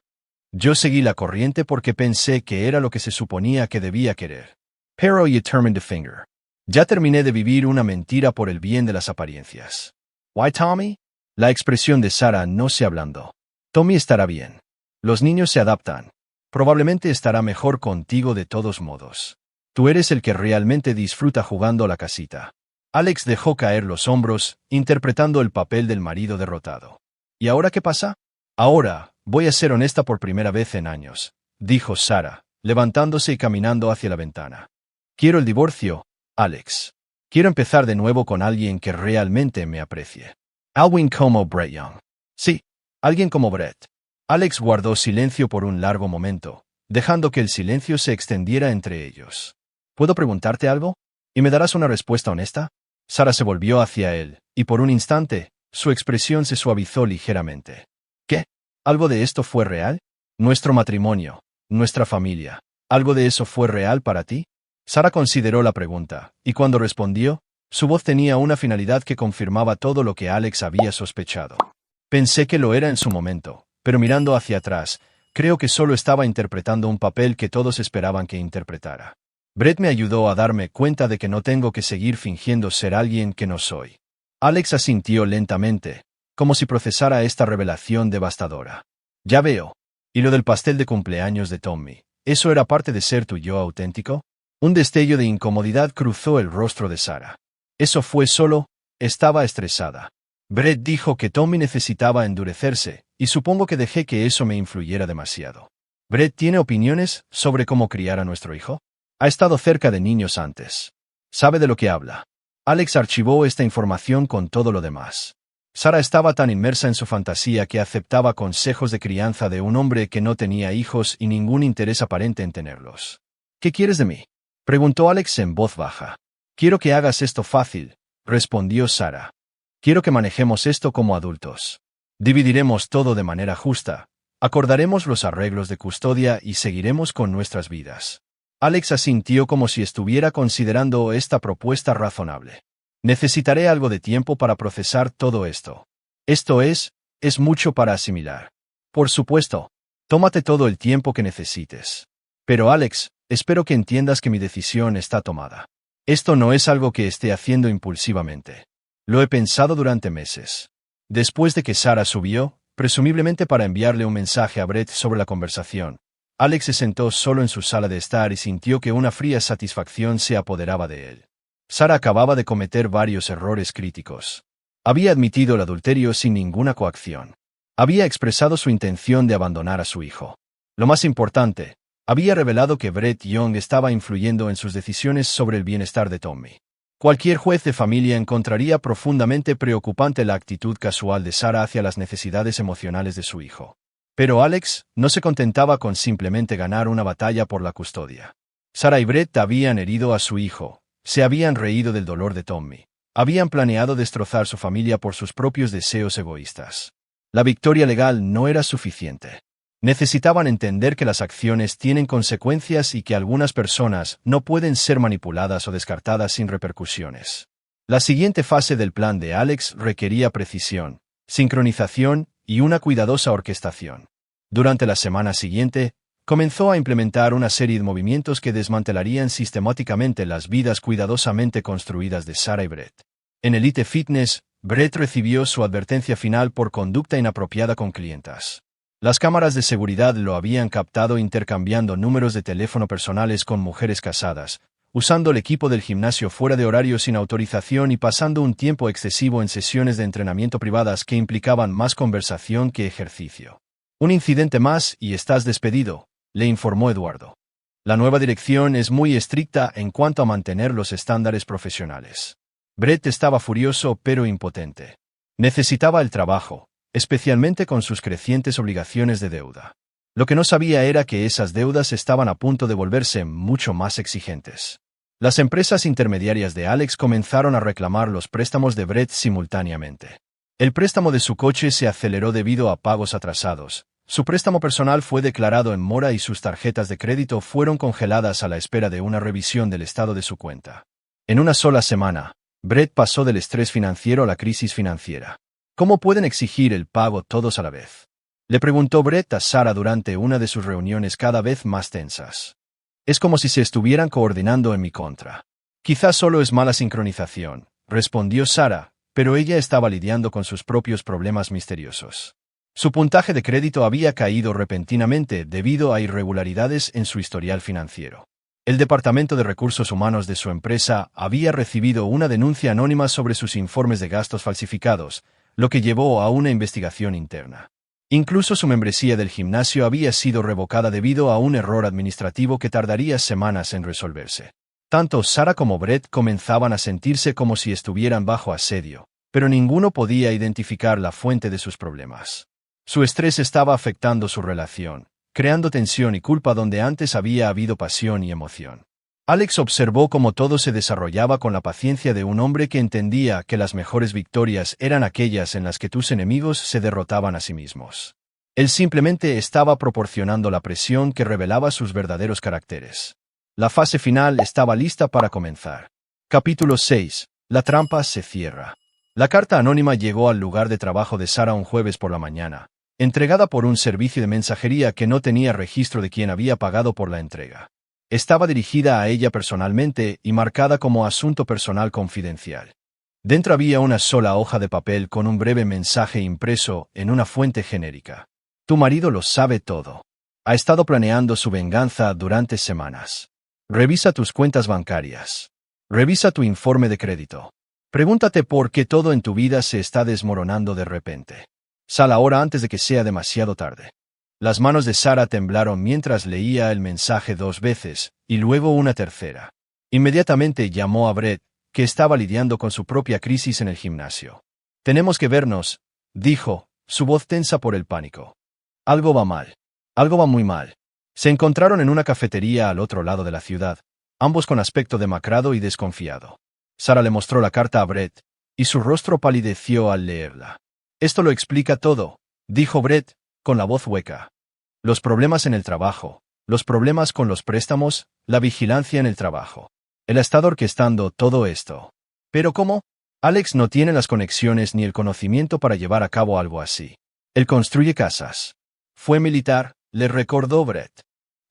Yo seguí la corriente porque pensé que era lo que se suponía que debía querer. Pero you turned the finger. Ya terminé de vivir una mentira por el bien de las apariencias. ¿Why, Tommy? La expresión de Sara no se ablandó. Tommy estará bien. Los niños se adaptan. Probablemente estará mejor contigo de todos modos. Tú eres el que realmente disfruta jugando a la casita. Alex dejó caer los hombros, interpretando el papel del marido derrotado. ¿Y ahora qué pasa? Ahora, voy a ser honesta por primera vez en años, dijo Sara, levantándose y caminando hacia la ventana. Quiero el divorcio, Alex. Quiero empezar de nuevo con alguien que realmente me aprecie. Alguien como Brett Young. Sí, alguien como Brett. Alex guardó silencio por un largo momento, dejando que el silencio se extendiera entre ellos. ¿Puedo preguntarte algo? ¿Y me darás una respuesta honesta? Sara se volvió hacia él, y por un instante, su expresión se suavizó ligeramente. ¿Qué? ¿Algo de esto fue real? ¿Nuestro matrimonio? ¿Nuestra familia? ¿Algo de eso fue real para ti? Sara consideró la pregunta, y cuando respondió, su voz tenía una finalidad que confirmaba todo lo que Alex había sospechado. Pensé que lo era en su momento, pero mirando hacia atrás, creo que solo estaba interpretando un papel que todos esperaban que interpretara. Brett me ayudó a darme cuenta de que no tengo que seguir fingiendo ser alguien que no soy. Alex asintió lentamente, como si procesara esta revelación devastadora. Ya veo. ¿Y lo del pastel de cumpleaños de Tommy? ¿Eso era parte de ser tu yo auténtico? Un destello de incomodidad cruzó el rostro de Sara. Eso fue solo, estaba estresada. Brett dijo que Tommy necesitaba endurecerse, y supongo que dejé que eso me influyera demasiado. ¿Brett tiene opiniones sobre cómo criar a nuestro hijo? Ha estado cerca de niños antes. Sabe de lo que habla. Alex archivó esta información con todo lo demás. Sara estaba tan inmersa en su fantasía que aceptaba consejos de crianza de un hombre que no tenía hijos y ningún interés aparente en tenerlos. ¿Qué quieres de mí?, preguntó Alex en voz baja. Quiero que hagas esto fácil, respondió Sara. Quiero que manejemos esto como adultos. Dividiremos todo de manera justa, acordaremos los arreglos de custodia y seguiremos con nuestras vidas. Alex asintió como si estuviera considerando esta propuesta razonable. Necesitaré algo de tiempo para procesar todo esto. Esto es mucho para asimilar. Por supuesto, tómate todo el tiempo que necesites. Pero Alex, espero que entiendas que mi decisión está tomada. Esto no es algo que esté haciendo impulsivamente. Lo he pensado durante meses. Después de que Sara subió, presumiblemente para enviarle un mensaje a Brett sobre la conversación, Alex se sentó solo en su sala de estar y sintió que una fría satisfacción se apoderaba de él. Sara acababa de cometer varios errores críticos. Había admitido el adulterio sin ninguna coacción. Había expresado su intención de abandonar a su hijo. Lo más importante, había revelado que Brett Young estaba influyendo en sus decisiones sobre el bienestar de Tommy. Cualquier juez de familia encontraría profundamente preocupante la actitud casual de Sara hacia las necesidades emocionales de su hijo. Pero Alex no se contentaba con simplemente ganar una batalla por la custodia. Sara y Brett habían herido a su hijo, se habían reído del dolor de Tommy, habían planeado destrozar su familia por sus propios deseos egoístas. La victoria legal no era suficiente. Necesitaban entender que las acciones tienen consecuencias y que algunas personas no pueden ser manipuladas o descartadas sin repercusiones. La siguiente fase del plan de Alex requería precisión, sincronización y una cuidadosa orquestación. Durante la semana siguiente, comenzó a implementar una serie de movimientos que desmantelarían sistemáticamente las vidas cuidadosamente construidas de Sara y Brett. En Elite Fitness, Brett recibió su advertencia final por conducta inapropiada con clientas. Las cámaras de seguridad lo habían captado intercambiando números de teléfono personales con mujeres casadas, usando el equipo del gimnasio fuera de horario sin autorización y pasando un tiempo excesivo en sesiones de entrenamiento privadas que implicaban más conversación que ejercicio. Un incidente más y estás despedido, le informó Eduardo. La nueva dirección es muy estricta en cuanto a mantener los estándares profesionales. Brett estaba furioso pero impotente. Necesitaba el trabajo, especialmente con sus crecientes obligaciones de deuda. Lo que no sabía era que esas deudas estaban a punto de volverse mucho más exigentes. Las empresas intermediarias de Alex comenzaron a reclamar los préstamos de Brett simultáneamente. El préstamo de su coche se aceleró debido a pagos atrasados. Su préstamo personal fue declarado en mora y sus tarjetas de crédito fueron congeladas a la espera de una revisión del estado de su cuenta. En una sola semana, Brett pasó del estrés financiero a la crisis financiera. ¿Cómo pueden exigir el pago todos a la vez?, le preguntó Brett a Sara durante una de sus reuniones cada vez más tensas. Es como si se estuvieran coordinando en mi contra. Quizás solo es mala sincronización, respondió Sara, pero ella estaba lidiando con sus propios problemas misteriosos. Su puntaje de crédito había caído repentinamente debido a irregularidades en su historial financiero. El Departamento de Recursos Humanos de su empresa había recibido una denuncia anónima sobre sus informes de gastos falsificados, lo que llevó a una investigación interna. Incluso su membresía del gimnasio había sido revocada debido a un error administrativo que tardaría semanas en resolverse. Tanto Sara como Brett comenzaban a sentirse como si estuvieran bajo asedio, pero ninguno podía identificar la fuente de sus problemas. Su estrés estaba afectando su relación, creando tensión y culpa donde antes había habido pasión y emoción. Alex observó cómo todo se desarrollaba con la paciencia de un hombre que entendía que las mejores victorias eran aquellas en las que tus enemigos se derrotaban a sí mismos. Él simplemente estaba proporcionando la presión que revelaba sus verdaderos caracteres. La fase final estaba lista para comenzar. Capítulo 6. La trampa se cierra. La carta anónima llegó al lugar de trabajo de Sarah un jueves por la mañana, entregada por un servicio de mensajería que no tenía registro de quién había pagado por la entrega. Estaba dirigida a ella personalmente y marcada como asunto personal confidencial. Dentro había una sola hoja de papel con un breve mensaje impreso en una fuente genérica. Tu marido lo sabe todo. Ha estado planeando su venganza durante semanas. Revisa tus cuentas bancarias. Revisa tu informe de crédito. Pregúntate por qué todo en tu vida se está desmoronando de repente. Sal ahora antes de que sea demasiado tarde. Las manos de Sarah temblaron mientras leía el mensaje 2 veces, y luego una tercera. Inmediatamente llamó a Brett, que estaba lidiando con su propia crisis en el gimnasio. Tenemos que vernos, dijo, su voz tensa por el pánico. Algo va mal. Algo va muy mal. Se encontraron en una cafetería al otro lado de la ciudad, ambos con aspecto demacrado y desconfiado. Sarah le mostró la carta a Brett, y su rostro palideció al leerla. Esto lo explica todo, dijo Brett, con la voz hueca. Los problemas en el trabajo, los problemas con los préstamos, la vigilancia en el trabajo. Él ha estado orquestando todo esto. ¿Pero cómo? Alex no tiene las conexiones ni el conocimiento para llevar a cabo algo así. Él construye casas. Fue militar, le recordó Brett.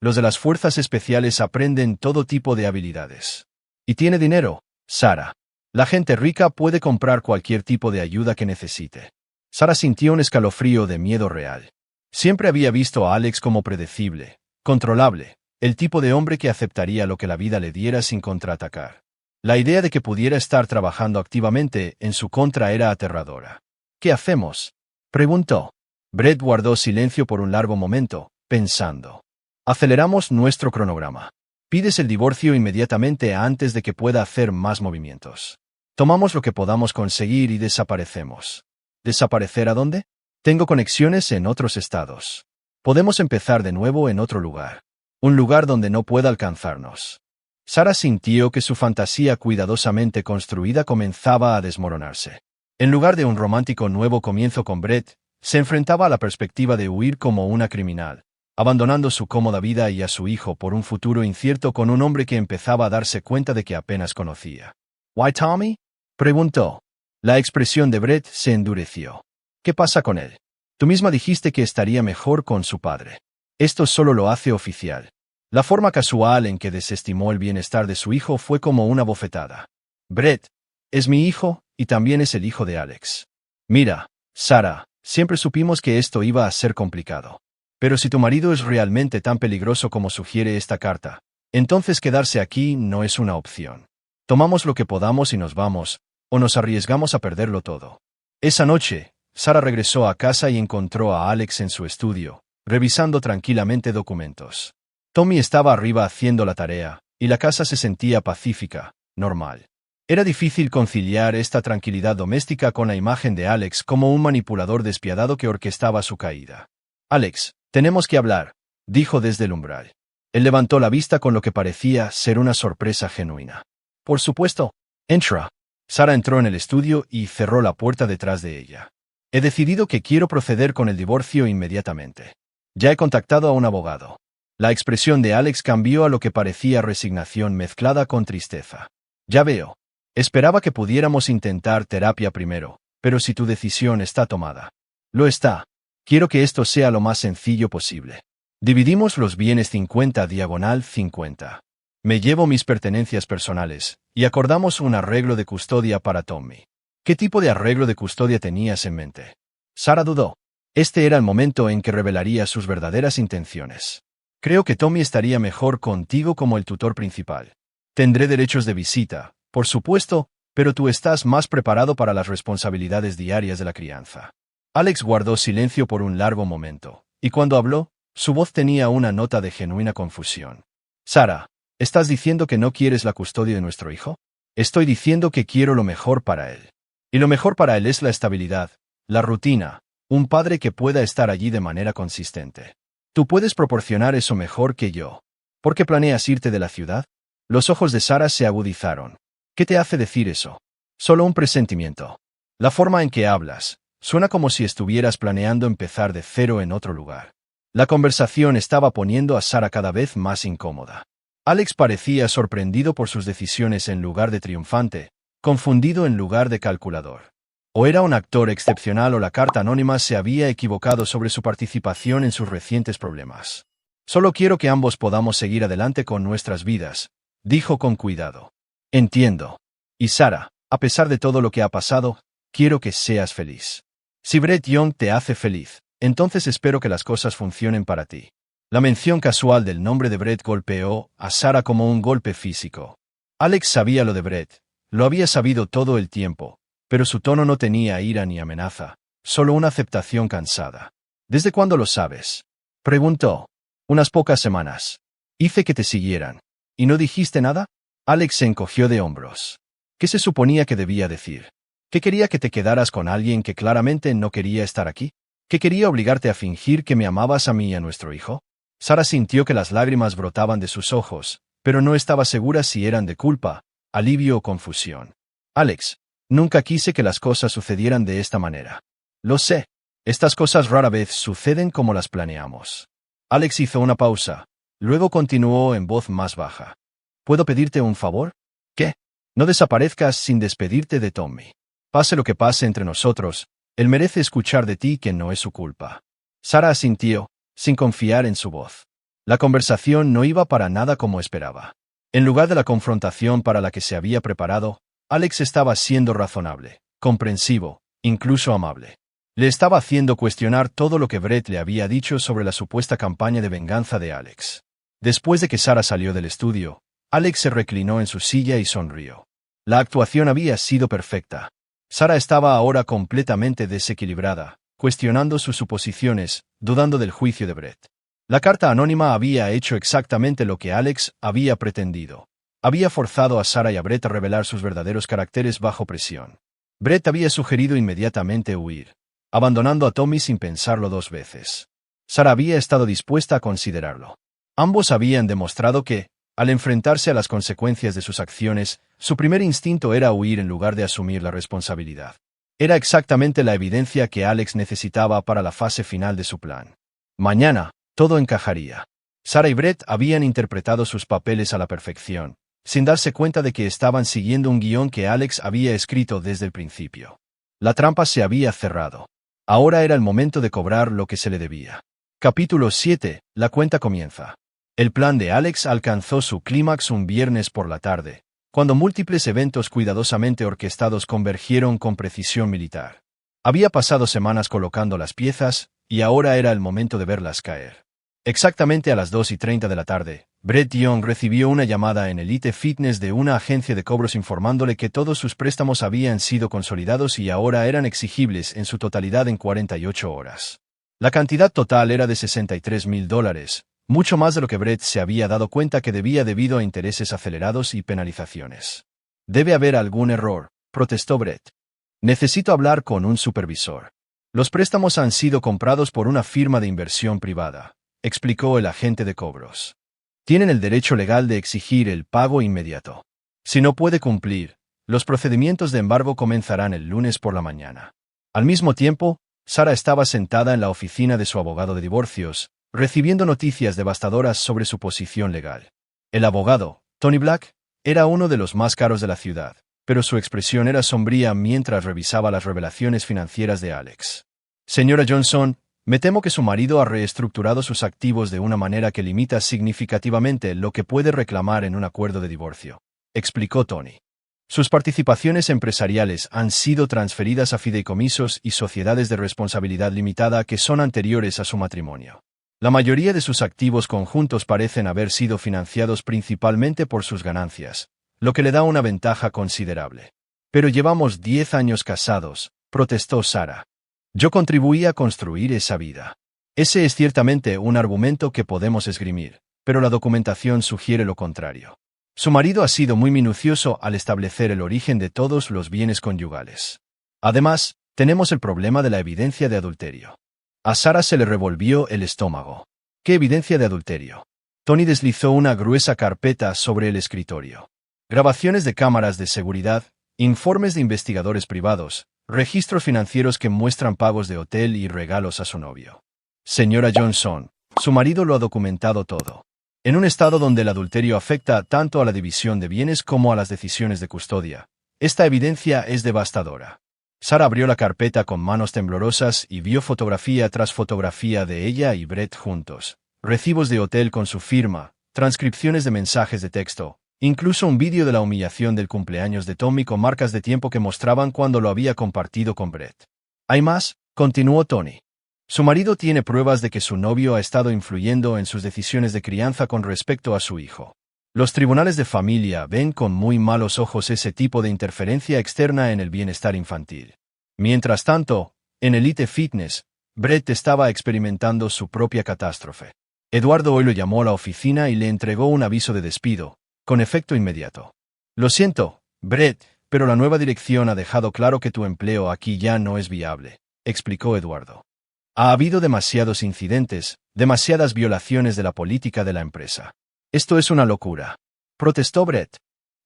Los de las fuerzas especiales aprenden todo tipo de habilidades. Y tiene dinero, Sarah. La gente rica puede comprar cualquier tipo de ayuda que necesite. Sarah sintió un escalofrío de miedo real. Siempre había visto a Alex como predecible, controlable, el tipo de hombre que aceptaría lo que la vida le diera sin contraatacar. La idea de que pudiera estar trabajando activamente en su contra era aterradora. ¿Qué hacemos?, preguntó. Brett guardó silencio por un largo momento, pensando. Aceleramos nuestro cronograma. Pides el divorcio inmediatamente antes de que pueda hacer más movimientos. Tomamos lo que podamos conseguir y desaparecemos. ¿Desaparecer a dónde? Tengo conexiones en otros estados. Podemos empezar de nuevo en otro lugar. Un lugar donde no pueda alcanzarnos. Sarah sintió que su fantasía cuidadosamente construida comenzaba a desmoronarse. En lugar de un romántico nuevo comienzo con Brett, se enfrentaba a la perspectiva de huir como una criminal, abandonando su cómoda vida y a su hijo por un futuro incierto con un hombre que empezaba a darse cuenta de que apenas conocía. ¿Why Tommy?, preguntó. La expresión de Brett se endureció. ¿Qué pasa con él? Tú misma dijiste que estaría mejor con su padre. Esto solo lo hace oficial. La forma casual en que desestimó el bienestar de su hijo fue como una bofetada. Brett, es mi hijo, y también es el hijo de Alex. Mira, Sarah, siempre supimos que esto iba a ser complicado. Pero si tu marido es realmente tan peligroso como sugiere esta carta, entonces quedarse aquí no es una opción. Tomamos lo que podamos y nos vamos, o nos arriesgamos a perderlo todo. Esa noche, Sarah regresó a casa y encontró a Alex en su estudio, revisando tranquilamente documentos. Tommy estaba arriba haciendo la tarea, y la casa se sentía pacífica, normal. Era difícil conciliar esta tranquilidad doméstica con la imagen de Alex como un manipulador despiadado que orquestaba su caída. Alex, tenemos que hablar, dijo desde el umbral. Él levantó la vista con lo que parecía ser una sorpresa genuina. Por supuesto, entra. Sarah entró en el estudio y cerró la puerta detrás de ella. He decidido que quiero proceder con el divorcio inmediatamente. Ya he contactado a un abogado. La expresión de Alex cambió a lo que parecía resignación mezclada con tristeza. Ya veo. Esperaba que pudiéramos intentar terapia primero, pero si tu decisión está tomada. Lo está. Quiero que esto sea lo más sencillo posible. Dividimos los bienes 50/50. Me llevo mis pertenencias personales, y acordamos un arreglo de custodia para Tommy. ¿Qué tipo de arreglo de custodia tenías en mente? Sarah dudó. Este era el momento en que revelaría sus verdaderas intenciones. Creo que Tommy estaría mejor contigo como el tutor principal. Tendré derechos de visita, por supuesto, pero tú estás más preparado para las responsabilidades diarias de la crianza. Alex guardó silencio por un largo momento, y cuando habló, su voz tenía una nota de genuina confusión. Sarah, ¿estás diciendo que no quieres la custodia de nuestro hijo? Estoy diciendo que quiero lo mejor para él. Y lo mejor para él es la estabilidad, la rutina, un padre que pueda estar allí de manera consistente. Tú puedes proporcionar eso mejor que yo. ¿Por qué planeas irte de la ciudad? Los ojos de Sara se agudizaron. ¿Qué te hace decir eso? Solo un presentimiento. La forma en que hablas suena como si estuvieras planeando empezar de cero en otro lugar. La conversación estaba poniendo a Sara cada vez más incómoda. Alex parecía sorprendido por sus decisiones en lugar de triunfante, confundido en lugar de calculador. O era un actor excepcional o la carta anónima se había equivocado sobre su participación en sus recientes problemas. Solo quiero que ambos podamos seguir adelante con nuestras vidas, dijo con cuidado. Entiendo. Y Sara, a pesar de todo lo que ha pasado, quiero que seas feliz. Si Brett Young te hace feliz, entonces espero que las cosas funcionen para ti. La mención casual del nombre de Brett golpeó a Sara como un golpe físico. Alex sabía lo de Brett, lo había sabido todo el tiempo, pero su tono no tenía ira ni amenaza, solo una aceptación cansada. ¿Desde cuándo lo sabes? Preguntó. Unas pocas semanas. Hice que te siguieran. ¿Y no dijiste nada? Alex se encogió de hombros. ¿Qué se suponía que debía decir? ¿Que quería que te quedaras con alguien que claramente no quería estar aquí? ¿Que quería obligarte a fingir que me amabas a mí y a nuestro hijo? Sara sintió que las lágrimas brotaban de sus ojos, pero no estaba segura si eran de culpa, alivio o confusión. Alex, nunca quise que las cosas sucedieran de esta manera. Lo sé. Estas cosas rara vez suceden como las planeamos. Alex hizo una pausa, luego continuó en voz más baja. ¿Puedo pedirte un favor? ¿Qué? No desaparezcas sin despedirte de Tommy. Pase lo que pase entre nosotros, él merece escuchar de ti que no es su culpa. Sara asintió, sin confiar en su voz. La conversación no iba para nada como esperaba. En lugar de la confrontación para la que se había preparado, Alex estaba siendo razonable, comprensivo, incluso amable. Le estaba haciendo cuestionar todo lo que Brett le había dicho sobre la supuesta campaña de venganza de Alex. Después de que Sara salió del estudio, Alex se reclinó en su silla y sonrió. La actuación había sido perfecta. Sara estaba ahora completamente desequilibrada, cuestionando sus suposiciones, dudando del juicio de Brett. La carta anónima había hecho exactamente lo que Alex había pretendido. Había forzado a Sara y a Brett a revelar sus verdaderos caracteres bajo presión. Brett había sugerido inmediatamente huir, abandonando a Tommy sin pensarlo dos veces. Sara había estado dispuesta a considerarlo. Ambos habían demostrado que, al enfrentarse a las consecuencias de sus acciones, su primer instinto era huir en lugar de asumir la responsabilidad. Era exactamente la evidencia que Alex necesitaba para la fase final de su plan. Mañana, todo encajaría. Sara y Brett habían interpretado sus papeles a la perfección, sin darse cuenta de que estaban siguiendo un guión que Alex había escrito desde el principio. La trampa se había cerrado. Ahora era el momento de cobrar lo que se le debía. Capítulo 7. La cuenta comienza. El plan de Alex alcanzó su clímax un viernes por la tarde, cuando múltiples eventos cuidadosamente orquestados convergieron con precisión militar. Había pasado semanas colocando las piezas, y ahora era el momento de verlas caer. Exactamente a las 2:30 de la tarde, Brett Young recibió una llamada en Elite Fitness de una agencia de cobros informándole que todos sus préstamos habían sido consolidados y ahora eran exigibles en su totalidad en 48 horas. La cantidad total era de $63,000, mucho más de lo que Brett se había dado cuenta que debía debido a intereses acelerados y penalizaciones. Debe haber algún error, protestó Brett. Necesito hablar con un supervisor. Los préstamos han sido comprados por una firma de inversión privada, explicó el agente de cobros. Tienen el derecho legal de exigir el pago inmediato. Si no puede cumplir, los procedimientos de embargo comenzarán el lunes por la mañana. Al mismo tiempo, Sara estaba sentada en la oficina de su abogado de divorcios, recibiendo noticias devastadoras sobre su posición legal. El abogado, Tony Black, era uno de los más caros de la ciudad, pero su expresión era sombría mientras revisaba las revelaciones financieras de Alex. Señora Johnson, me temo que su marido ha reestructurado sus activos de una manera que limita significativamente lo que puede reclamar en un acuerdo de divorcio, explicó Tony. Sus participaciones empresariales han sido transferidas a fideicomisos y sociedades de responsabilidad limitada que son anteriores a su matrimonio. La mayoría de sus activos conjuntos parecen haber sido financiados principalmente por sus ganancias, lo que le da una ventaja considerable. Pero llevamos 10 años casados, protestó Sara. Yo contribuí a construir esa vida. Ese es ciertamente un argumento que podemos esgrimir, pero la documentación sugiere lo contrario. Su marido ha sido muy minucioso al establecer el origen de todos los bienes conyugales. Además, tenemos el problema de la evidencia de adulterio. A Sara se le revolvió el estómago. ¿Qué evidencia de adulterio? Tony deslizó una gruesa carpeta sobre el escritorio. Grabaciones de cámaras de seguridad, informes de investigadores privados, registros financieros que muestran pagos de hotel y regalos a su novio. Señora Johnson, su marido lo ha documentado todo. En un estado donde el adulterio afecta tanto a la división de bienes como a las decisiones de custodia, esta evidencia es devastadora. Sarah abrió la carpeta con manos temblorosas y vio fotografía tras fotografía de ella y Brett juntos. Recibos de hotel con su firma, transcripciones de mensajes de texto, incluso un vídeo de la humillación del cumpleaños de Tommy con marcas de tiempo que mostraban cuando lo había compartido con Brett. ¿Hay más?, continuó Tony. Su marido tiene pruebas de que su novio ha estado influyendo en sus decisiones de crianza con respecto a su hijo. Los tribunales de familia ven con muy malos ojos ese tipo de interferencia externa en el bienestar infantil. Mientras tanto, en Elite Fitness, Brett estaba experimentando su propia catástrofe. Eduardo hoy lo llamó a la oficina y le entregó un aviso de despido, con efecto inmediato. Lo siento, Brett, pero la nueva dirección ha dejado claro que tu empleo aquí ya no es viable, explicó Eduardo. Ha habido demasiados incidentes, demasiadas violaciones de la política de la empresa. Esto es una locura, protestó Brett.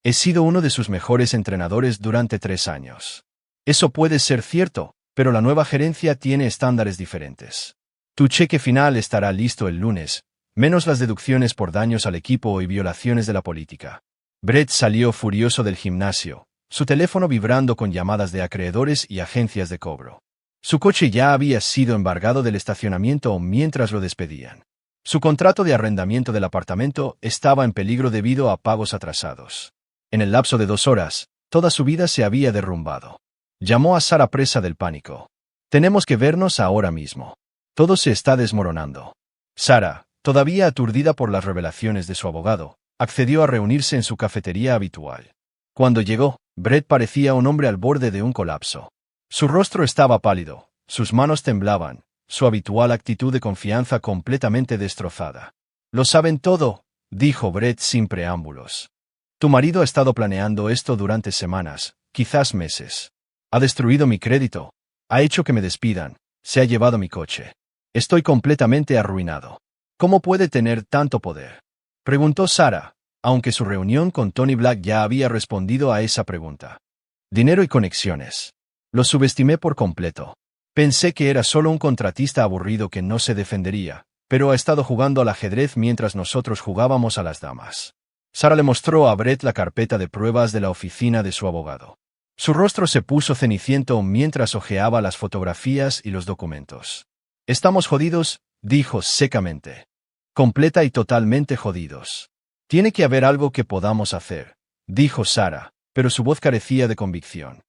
He sido uno de sus mejores entrenadores durante 3 años. Eso puede ser cierto, pero la nueva gerencia tiene estándares diferentes. Tu cheque final estará listo el lunes, menos las deducciones por daños al equipo y violaciones de la política. Brett salió furioso del gimnasio, su teléfono vibrando con llamadas de acreedores y agencias de cobro. Su coche ya había sido embargado del estacionamiento mientras lo despedían. Su contrato de arrendamiento del apartamento estaba en peligro debido a pagos atrasados. En el lapso de 2 horas, toda su vida se había derrumbado. Llamó a Sarah presa del pánico. Tenemos que vernos ahora mismo. Todo se está desmoronando. Sarah, todavía aturdida por las revelaciones de su abogado, accedió a reunirse en su cafetería habitual. Cuando llegó, Brett parecía un hombre al borde de un colapso. Su rostro estaba pálido, sus manos temblaban, su habitual actitud de confianza completamente destrozada. Lo saben todo, dijo Brett sin preámbulos. Tu marido ha estado planeando esto durante semanas, quizás meses. Ha destruido mi crédito, ha hecho que me despidan, se ha llevado mi coche. Estoy completamente arruinado. ¿Cómo puede tener tanto poder?, preguntó Sarah, aunque su reunión con Tony Black ya había respondido a esa pregunta. Dinero y conexiones. Lo subestimé por completo. Pensé que era solo un contratista aburrido que no se defendería, pero ha estado jugando al ajedrez mientras nosotros jugábamos a las damas. Sarah le mostró a Brett la carpeta de pruebas de la oficina de su abogado. Su rostro se puso ceniciento mientras hojeaba las fotografías y los documentos. Estamos jodidos, dijo secamente. Completa y totalmente jodidos. Tiene que haber algo que podamos hacer, dijo Sarah, pero su voz carecía de convicción.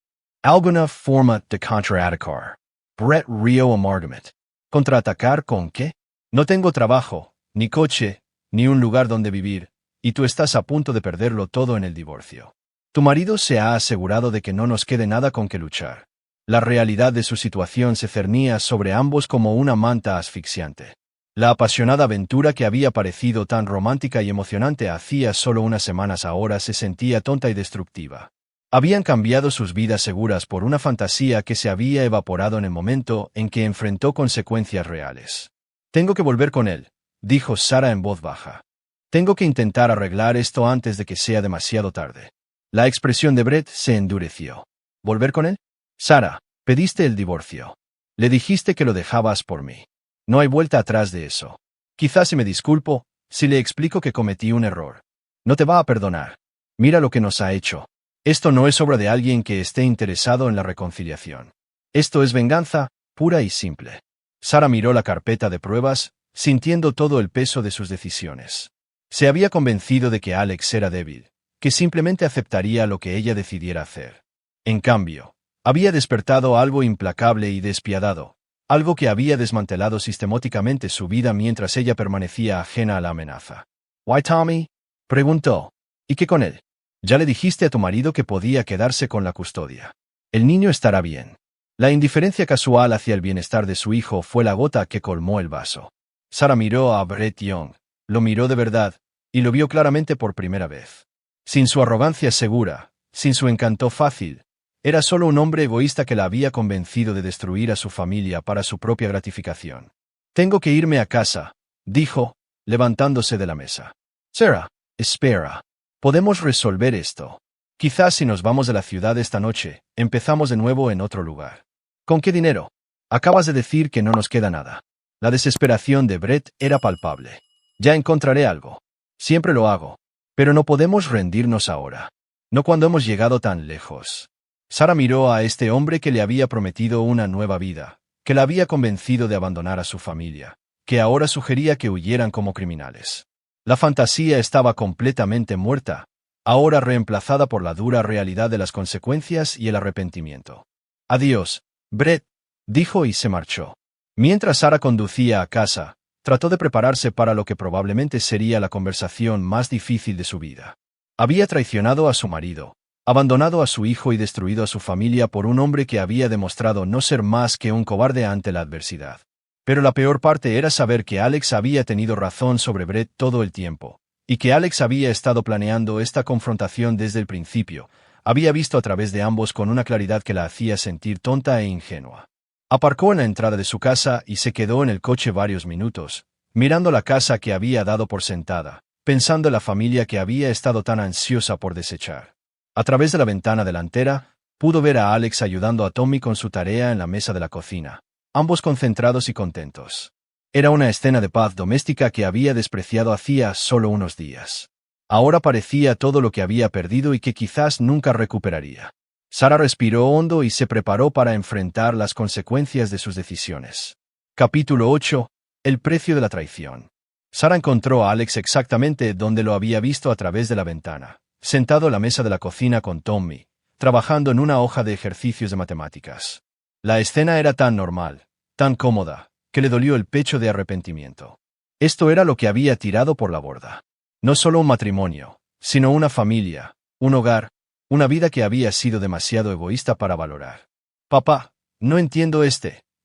Alguna forma de contraatacar. Brett rió amargamente. ¿Contraatacar con qué? No tengo trabajo, ni coche, ni un lugar donde vivir, y tú estás a punto de perderlo todo en el divorcio. Tu marido se ha asegurado de que no nos quede nada con que luchar. La realidad de su situación se cernía sobre ambos como una manta asfixiante. La apasionada aventura que había parecido tan romántica y emocionante hacía solo unas semanas ahora se sentía tonta y destructiva. Habían cambiado sus vidas seguras por una fantasía que se había evaporado en el momento en que enfrentó consecuencias reales. Tengo que volver con él, dijo Sarah en voz baja. Tengo que intentar arreglar esto antes de que sea demasiado tarde. La expresión de Brett se endureció. ¿Volver con él? Sarah, pediste el divorcio. Le dijiste que lo dejabas por mí. No hay vuelta atrás de eso. Quizás si me disculpo, si le explico que cometí un error. No te va a perdonar. Mira lo que nos ha hecho. Esto no es obra de alguien que esté interesado en la reconciliación. Esto es venganza, pura y simple. Sarah miró la carpeta de pruebas, sintiendo todo el peso de sus decisiones. Se había convencido de que Alex era débil, que simplemente aceptaría lo que ella decidiera hacer. En cambio, había despertado algo implacable y despiadado, algo que había desmantelado sistemáticamente su vida mientras ella permanecía ajena a la amenaza. ¿Why, Tommy?, preguntó. ¿Y qué con él? Ya le dijiste a tu marido que podía quedarse con la custodia. El niño estará bien. La indiferencia casual hacia el bienestar de su hijo fue la gota que colmó el vaso. Sarah miró a Brett Young, lo miró de verdad, y lo vio claramente por primera vez. Sin su arrogancia segura, sin su encanto fácil, era solo un hombre egoísta que la había convencido de destruir a su familia para su propia gratificación. Tengo que irme a casa, dijo, levantándose de la mesa. Sarah, espera. Podemos resolver esto. Quizás si nos vamos de la ciudad esta noche, empezamos de nuevo en otro lugar. ¿Con qué dinero? Acabas de decir que no nos queda nada. La desesperación de Brett era palpable. Ya encontraré algo. Siempre lo hago. Pero no podemos rendirnos ahora. No cuando hemos llegado tan lejos. Sarah miró a este hombre que le había prometido una nueva vida, que la había convencido de abandonar a su familia, que ahora sugería que huyeran como criminales. La fantasía estaba completamente muerta, ahora reemplazada por la dura realidad de las consecuencias y el arrepentimiento. Adiós, Brett, dijo y se marchó. Mientras Sarah conducía a casa, trató de prepararse para lo que probablemente sería la conversación más difícil de su vida. Había traicionado a su marido, abandonado a su hijo y destruido a su familia por un hombre que había demostrado no ser más que un cobarde ante la adversidad. Pero la peor parte era saber que Alex había tenido razón sobre Brett todo el tiempo, y que Alex había estado planeando esta confrontación desde el principio, había visto a través de ambos con una claridad que la hacía sentir tonta e ingenua. Aparcó en la entrada de su casa y se quedó en el coche varios minutos, mirando la casa que había dado por sentada, pensando en la familia que había estado tan ansiosa por desechar. A través de la ventana delantera, pudo ver a Alex ayudando a Tommy con su tarea en la mesa de la cocina, ambos concentrados y contentos. Era una escena de paz doméstica que había despreciado hacía solo unos días. Ahora parecía todo lo que había perdido y que quizás nunca recuperaría. Sarah respiró hondo y se preparó para enfrentar las consecuencias de sus decisiones. Capítulo 8. El precio de la traición. Sarah encontró a Alex exactamente donde lo había visto a través de la ventana, sentado en la mesa de la cocina con Tommy, trabajando en una hoja de ejercicios de matemáticas. La escena era tan normal, tan cómoda, que le dolió el pecho de arrepentimiento. Esto era lo que había tirado por la borda. No solo un matrimonio, sino una familia, un hogar, una vida que había sido demasiado egoísta para valorar. Papá, no entiendo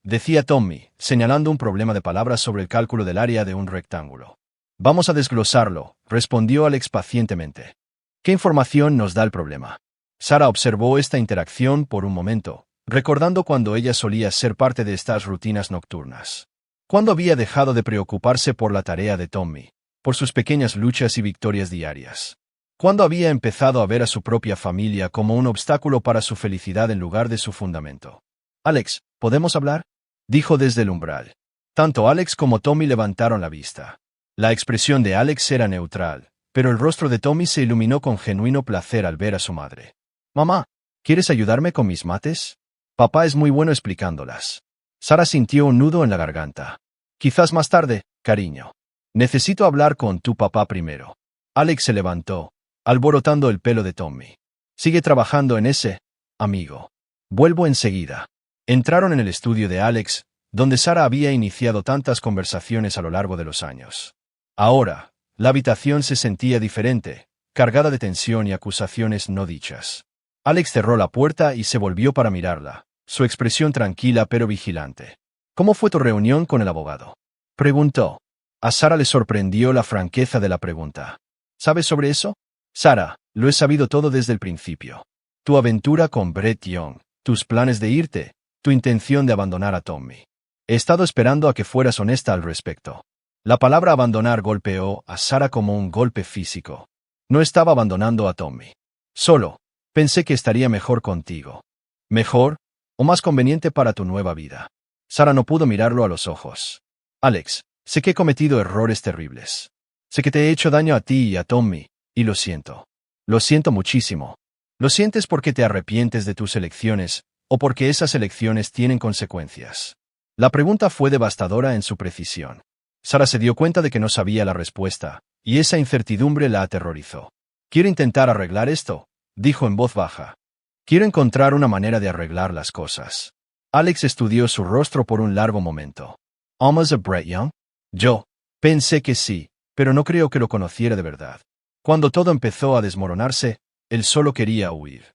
decía Tommy, señalando un problema de palabras sobre el cálculo del área de un rectángulo. Vamos a desglosarlo, respondió Alex pacientemente. ¿Qué información nos da el problema? Sarah observó esta interacción por un momento, recordando cuando ella solía ser parte de estas rutinas nocturnas. Cuando había dejado de preocuparse por la tarea de Tommy, por sus pequeñas luchas y victorias diarias. Cuando había empezado a ver a su propia familia como un obstáculo para su felicidad en lugar de su fundamento. Alex, ¿podemos hablar? Dijo desde el umbral. Tanto Alex como Tommy levantaron la vista. La expresión de Alex era neutral, pero el rostro de Tommy se iluminó con genuino placer al ver a su madre. Mamá, ¿quieres ayudarme con mis mates? Papá es muy bueno explicándolas. Sarah sintió un nudo en la garganta. Quizás más tarde, cariño. Necesito hablar con tu papá primero. Alex se levantó, alborotando el pelo de Tommy. Sigue trabajando en ese, amigo. Vuelvo enseguida. Entraron en el estudio de Alex, donde Sarah había iniciado tantas conversaciones a lo largo de los años. Ahora, la habitación se sentía diferente, cargada de tensión y acusaciones no dichas. Alex cerró la puerta y se volvió para mirarla, su expresión tranquila pero vigilante. ¿Cómo fue tu reunión con el abogado? Preguntó. A Sarah le sorprendió la franqueza de la pregunta. ¿Sabes sobre eso? Sarah, lo he sabido todo desde el principio. Tu aventura con Brett Young, tus planes de irte, tu intención de abandonar a Tommy. He estado esperando a que fueras honesta al respecto. La palabra abandonar golpeó a Sarah como un golpe físico. No estaba abandonando a Tommy. Solo, pensé que estaría mejor contigo. ¿Mejor? ¿O más conveniente para tu nueva vida? Sarah no pudo mirarlo a los ojos. Alex, sé que he cometido errores terribles. Sé que te he hecho daño a ti y a Tommy, y lo siento. Lo siento muchísimo. ¿Lo sientes porque te arrepientes de tus elecciones, o porque esas elecciones tienen consecuencias? La pregunta fue devastadora en su precisión. Sarah se dio cuenta de que no sabía la respuesta, y esa incertidumbre la aterrorizó. «Quiero intentar arreglar esto», dijo en voz baja. «Quiero encontrar una manera de arreglar las cosas». Alex estudió su rostro por un largo momento. ¿Amas a Brett Young? Yo pensé que sí, pero no creo que lo conociera de verdad. Cuando todo empezó a desmoronarse, él solo quería huir.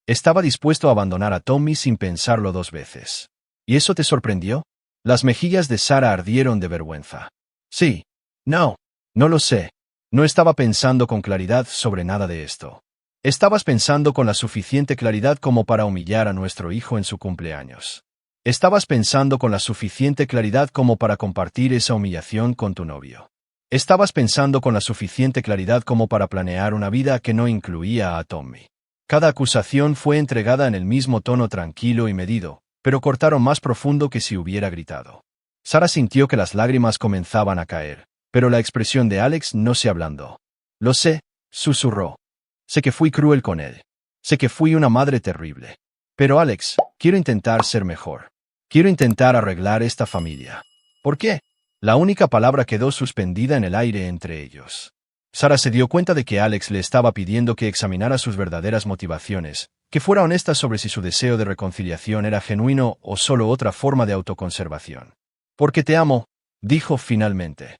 Estaba dispuesto a abandonar a Tommy sin pensarlo dos veces. ¿Y eso te sorprendió? Las mejillas de Sarah ardieron de vergüenza. Sí. No. No lo sé. No estaba pensando con claridad sobre nada de esto. Estabas pensando con la suficiente claridad como para humillar a nuestro hijo en su cumpleaños. Estabas pensando con la suficiente claridad como para compartir esa humillación con tu novio. Estabas pensando con la suficiente claridad como para planear una vida que no incluía a Tommy. Cada acusación fue entregada en el mismo tono tranquilo y medido, pero cortaron más profundo que si hubiera gritado. Sarah sintió que las lágrimas comenzaban a caer, pero la expresión de Alex no se ablandó. Lo sé, susurró. Sé que fui cruel con él. Sé que fui una madre terrible. Pero Alex, quiero intentar ser mejor. Quiero intentar arreglar esta familia. ¿Por qué? La única palabra quedó suspendida en el aire entre ellos. Sarah se dio cuenta de que Alex le estaba pidiendo que examinara sus verdaderas motivaciones, que fuera honesta sobre si su deseo de reconciliación era genuino o solo otra forma de autoconservación. Porque te amo, dijo finalmente.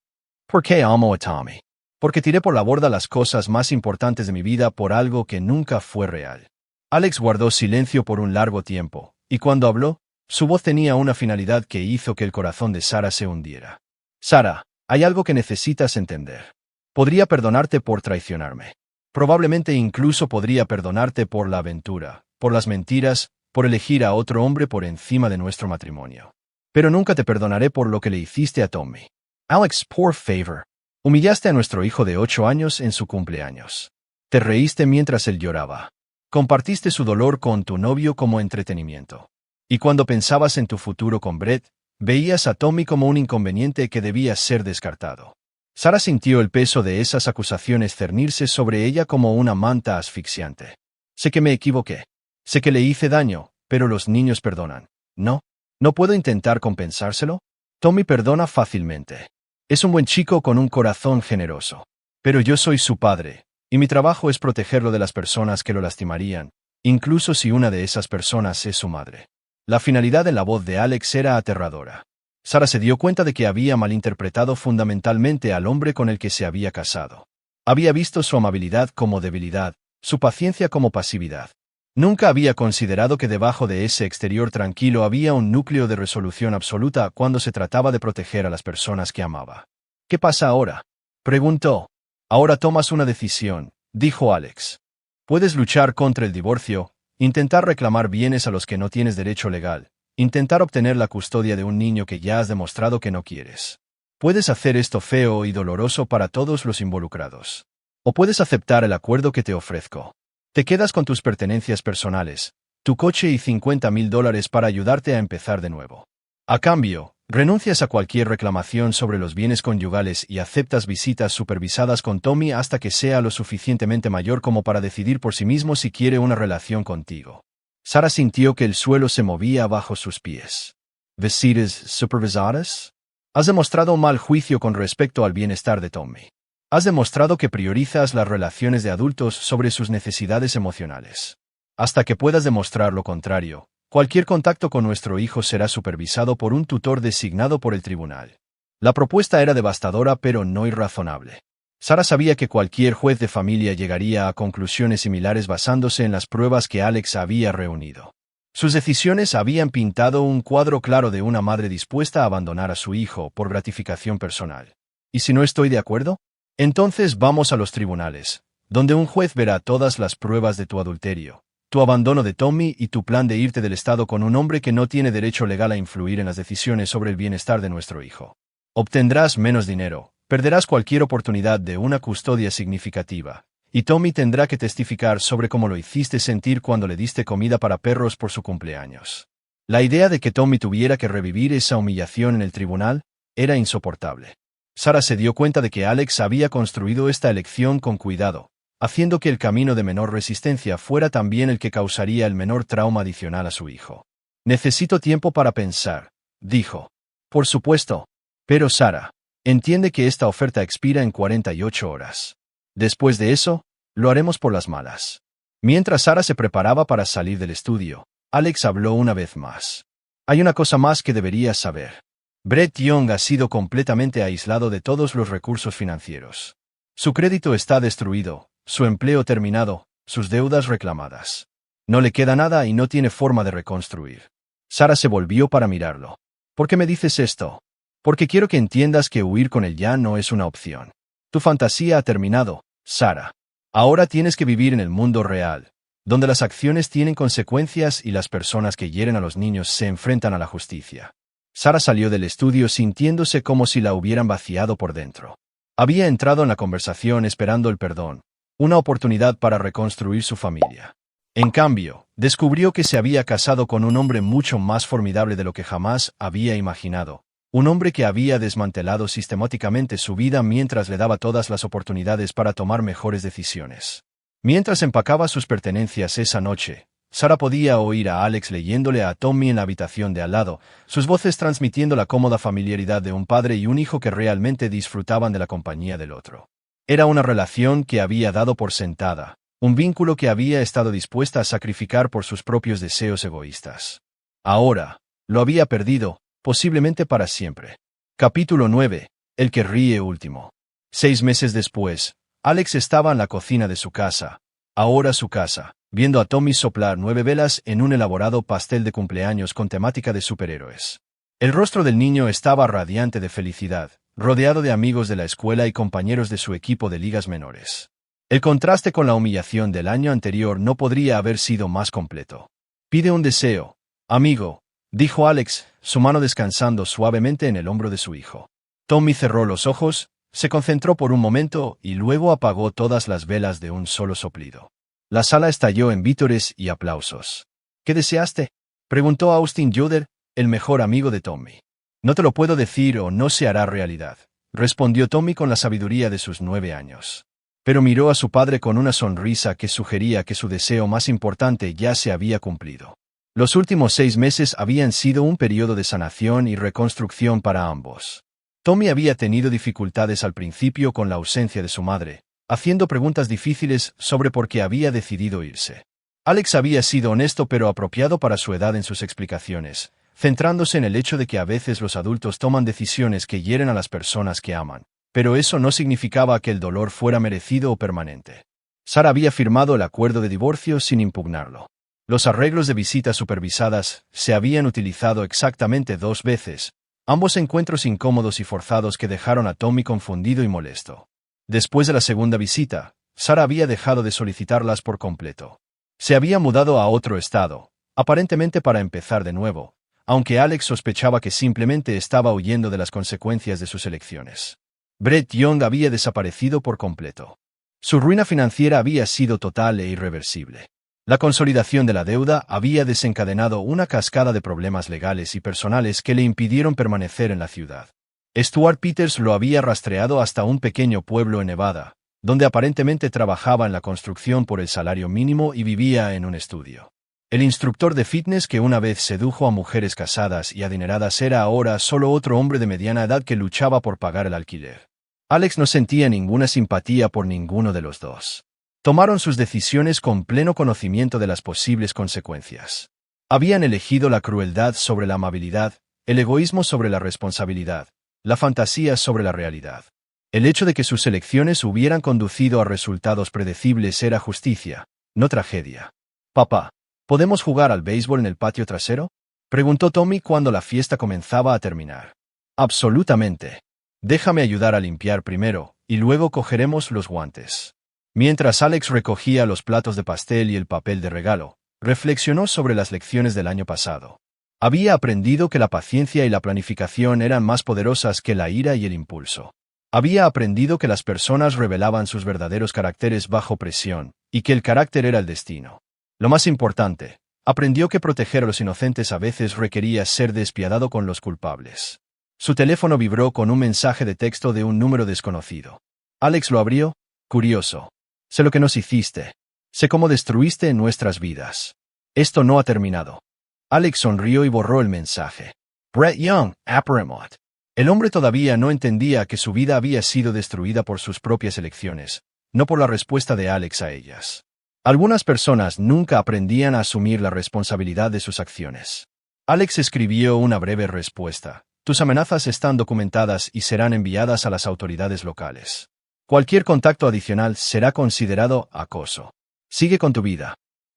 ¿Por qué amo a Tommy? Porque tiré por la borda las cosas más importantes de mi vida por algo que nunca fue real. Alex guardó silencio por un largo tiempo, y cuando habló, su voz tenía una finalidad que hizo que el corazón de Sarah se hundiera. Sarah, hay algo que necesitas entender. Podría perdonarte por traicionarme. Probablemente incluso podría perdonarte por la aventura, por las mentiras, por elegir a otro hombre por encima de nuestro matrimonio. Pero nunca te perdonaré por lo que le hiciste a Tommy. Alex, por favor. Humillaste a nuestro hijo de 8 años en su cumpleaños. Te reíste mientras él lloraba. Compartiste su dolor con tu novio como entretenimiento. Y cuando pensabas en tu futuro con Brett, veías a Tommy como un inconveniente que debía ser descartado. Sarah sintió el peso de esas acusaciones cernirse sobre ella como una manta asfixiante. Sé que me equivoqué. Sé que le hice daño, pero los niños perdonan. ¿No? ¿No puedo intentar compensárselo? Tommy perdona fácilmente. Es un buen chico con un corazón generoso. Pero yo soy su padre, y mi trabajo es protegerlo de las personas que lo lastimarían, incluso si una de esas personas es su madre. La finalidad de la voz de Alex era aterradora. Sarah se dio cuenta de que había malinterpretado fundamentalmente al hombre con el que se había casado. Había visto su amabilidad como debilidad, su paciencia como pasividad. Nunca había considerado que debajo de ese exterior tranquilo había un núcleo de resolución absoluta cuando se trataba de proteger a las personas que amaba. ¿Qué pasa ahora?, preguntó. Ahora tomas una decisión, dijo Alex. Puedes luchar contra el divorcio, intentar reclamar bienes a los que no tienes derecho legal, intentar obtener la custodia de un niño que ya has demostrado que no quieres. Puedes hacer esto feo y doloroso para todos los involucrados. O puedes aceptar el acuerdo que te ofrezco. Te quedas con tus pertenencias personales, tu coche y $50,000 para ayudarte a empezar de nuevo. A cambio, renuncias a cualquier reclamación sobre los bienes conyugales y aceptas visitas supervisadas con Tommy hasta que sea lo suficientemente mayor como para decidir por sí mismo si quiere una relación contigo. Sarah sintió que el suelo se movía bajo sus pies. ¿Visitas supervisadas? Has demostrado un mal juicio con respecto al bienestar de Tommy. Has demostrado que priorizas las relaciones de adultos sobre sus necesidades emocionales. Hasta que puedas demostrar lo contrario, cualquier contacto con nuestro hijo será supervisado por un tutor designado por el tribunal. La propuesta era devastadora pero no irrazonable. Sarah sabía que cualquier juez de familia llegaría a conclusiones similares basándose en las pruebas que Alex había reunido. Sus decisiones habían pintado un cuadro claro de una madre dispuesta a abandonar a su hijo por gratificación personal. ¿Y si no estoy de acuerdo? Entonces vamos a los tribunales, donde un juez verá todas las pruebas de tu adulterio, tu abandono de Tommy y tu plan de irte del estado con un hombre que no tiene derecho legal a influir en las decisiones sobre el bienestar de nuestro hijo. Obtendrás menos dinero, perderás cualquier oportunidad de una custodia significativa, y Tommy tendrá que testificar sobre cómo lo hiciste sentir cuando le diste comida para perros por su cumpleaños. La idea de que Tommy tuviera que revivir esa humillación en el tribunal era insoportable. Sarah se dio cuenta de que Alex había construido esta elección con cuidado, haciendo que el camino de menor resistencia fuera también el que causaría el menor trauma adicional a su hijo. Necesito tiempo para pensar, dijo. Por supuesto. Pero Sarah, entiende que esta oferta expira en 48 horas. Después de eso, lo haremos por las malas. Mientras Sarah se preparaba para salir del estudio, Alex habló una vez más. Hay una cosa más que deberías saber. Brett Young ha sido completamente aislado de todos los recursos financieros. Su crédito está destruido, su empleo terminado, sus deudas reclamadas. No le queda nada y no tiene forma de reconstruir. Sarah se volvió para mirarlo. ¿Por qué me dices esto? Porque quiero que entiendas que huir con él ya no es una opción. Tu fantasía ha terminado, Sarah. Ahora tienes que vivir en el mundo real, donde las acciones tienen consecuencias y las personas que hieren a los niños se enfrentan a la justicia. Sarah salió del estudio sintiéndose como si la hubieran vaciado por dentro. Había entrado en la conversación esperando el perdón, una oportunidad para reconstruir su familia. En cambio, descubrió que se había casado con un hombre mucho más formidable de lo que jamás había imaginado. Un hombre que había desmantelado sistemáticamente su vida mientras le daba todas las oportunidades para tomar mejores decisiones. Mientras empacaba sus pertenencias esa noche, Sara podía oír a Alex leyéndole a Tommy en la habitación de al lado, sus voces transmitiendo la cómoda familiaridad de un padre y un hijo que realmente disfrutaban de la compañía del otro. Era una relación que había dado por sentada, un vínculo que había estado dispuesta a sacrificar por sus propios deseos egoístas. Ahora, lo había perdido, posiblemente para siempre. Capítulo 9. El que ríe último. 6 meses después, Alex estaba en la cocina de su casa, ahora su casa, viendo a Tommy soplar 9 velas en un elaborado pastel de cumpleaños con temática de superhéroes. El rostro del niño estaba radiante de felicidad, rodeado de amigos de la escuela y compañeros de su equipo de ligas menores. El contraste con la humillación del año anterior no podría haber sido más completo. Pide un deseo, amigo, dijo Alex, su mano descansando suavemente en el hombro de su hijo. Tommy cerró los ojos, se concentró por un momento y luego apagó todas las velas de un solo soplido. La sala estalló en vítores y aplausos. ¿Qué deseaste?, preguntó Austin Yoder, el mejor amigo de Tommy. No te lo puedo decir o no se hará realidad, respondió Tommy con la sabiduría de sus 9 años. Pero miró a su padre con una sonrisa que sugería que su deseo más importante ya se había cumplido. Los últimos 6 meses habían sido un periodo de sanación y reconstrucción para ambos. Tommy había tenido dificultades al principio con la ausencia de su madre, haciendo preguntas difíciles sobre por qué había decidido irse. Alex había sido honesto pero apropiado para su edad en sus explicaciones, centrándose en el hecho de que a veces los adultos toman decisiones que hieren a las personas que aman, pero eso no significaba que el dolor fuera merecido o permanente. Sara había firmado el acuerdo de divorcio sin impugnarlo. Los arreglos de visitas supervisadas se habían utilizado exactamente 2 veces, ambos encuentros incómodos y forzados que dejaron a Tommy confundido y molesto. Después de la segunda visita, Sara había dejado de solicitarlas por completo. Se había mudado a otro estado, aparentemente para empezar de nuevo, aunque Alex sospechaba que simplemente estaba huyendo de las consecuencias de sus elecciones. Brett Young había desaparecido por completo. Su ruina financiera había sido total e irreversible. La consolidación de la deuda había desencadenado una cascada de problemas legales y personales que le impidieron permanecer en la ciudad. Stuart Peters lo había rastreado hasta un pequeño pueblo en Nevada, donde aparentemente trabajaba en la construcción por el salario mínimo y vivía en un estudio. El instructor de fitness que una vez sedujo a mujeres casadas y adineradas era ahora solo otro hombre de mediana edad que luchaba por pagar el alquiler. Alex no sentía ninguna simpatía por ninguno de los dos. Tomaron sus decisiones con pleno conocimiento de las posibles consecuencias. Habían elegido la crueldad sobre la amabilidad, el egoísmo sobre la responsabilidad, la fantasía sobre la realidad. El hecho de que sus elecciones hubieran conducido a resultados predecibles era justicia, no tragedia. «Papá, ¿podemos jugar al béisbol en el patio trasero?», preguntó Tommy cuando la fiesta comenzaba a terminar. «Absolutamente. Déjame ayudar a limpiar primero, y luego cogeremos los guantes». Mientras Alex recogía los platos de pastel y el papel de regalo, reflexionó sobre las lecciones del año pasado. Había aprendido que la paciencia y la planificación eran más poderosas que la ira y el impulso. Había aprendido que las personas revelaban sus verdaderos caracteres bajo presión, y que el carácter era el destino. Lo más importante, aprendió que proteger a los inocentes a veces requería ser despiadado con los culpables. Su teléfono vibró con un mensaje de texto de un número desconocido. Alex lo abrió, curioso. «Sé lo que nos hiciste. Sé cómo destruiste nuestras vidas. Esto no ha terminado». Alex sonrió y borró el mensaje. Brett Young, Apparemont. El hombre todavía no entendía que su vida había sido destruida por sus propias elecciones, no por la respuesta de Alex a ellas. Algunas personas nunca aprendían a asumir la responsabilidad de sus acciones. Alex escribió una breve respuesta. «Tus amenazas están documentadas y serán enviadas a las autoridades locales. Cualquier contacto adicional será considerado acoso. Sigue con tu vida».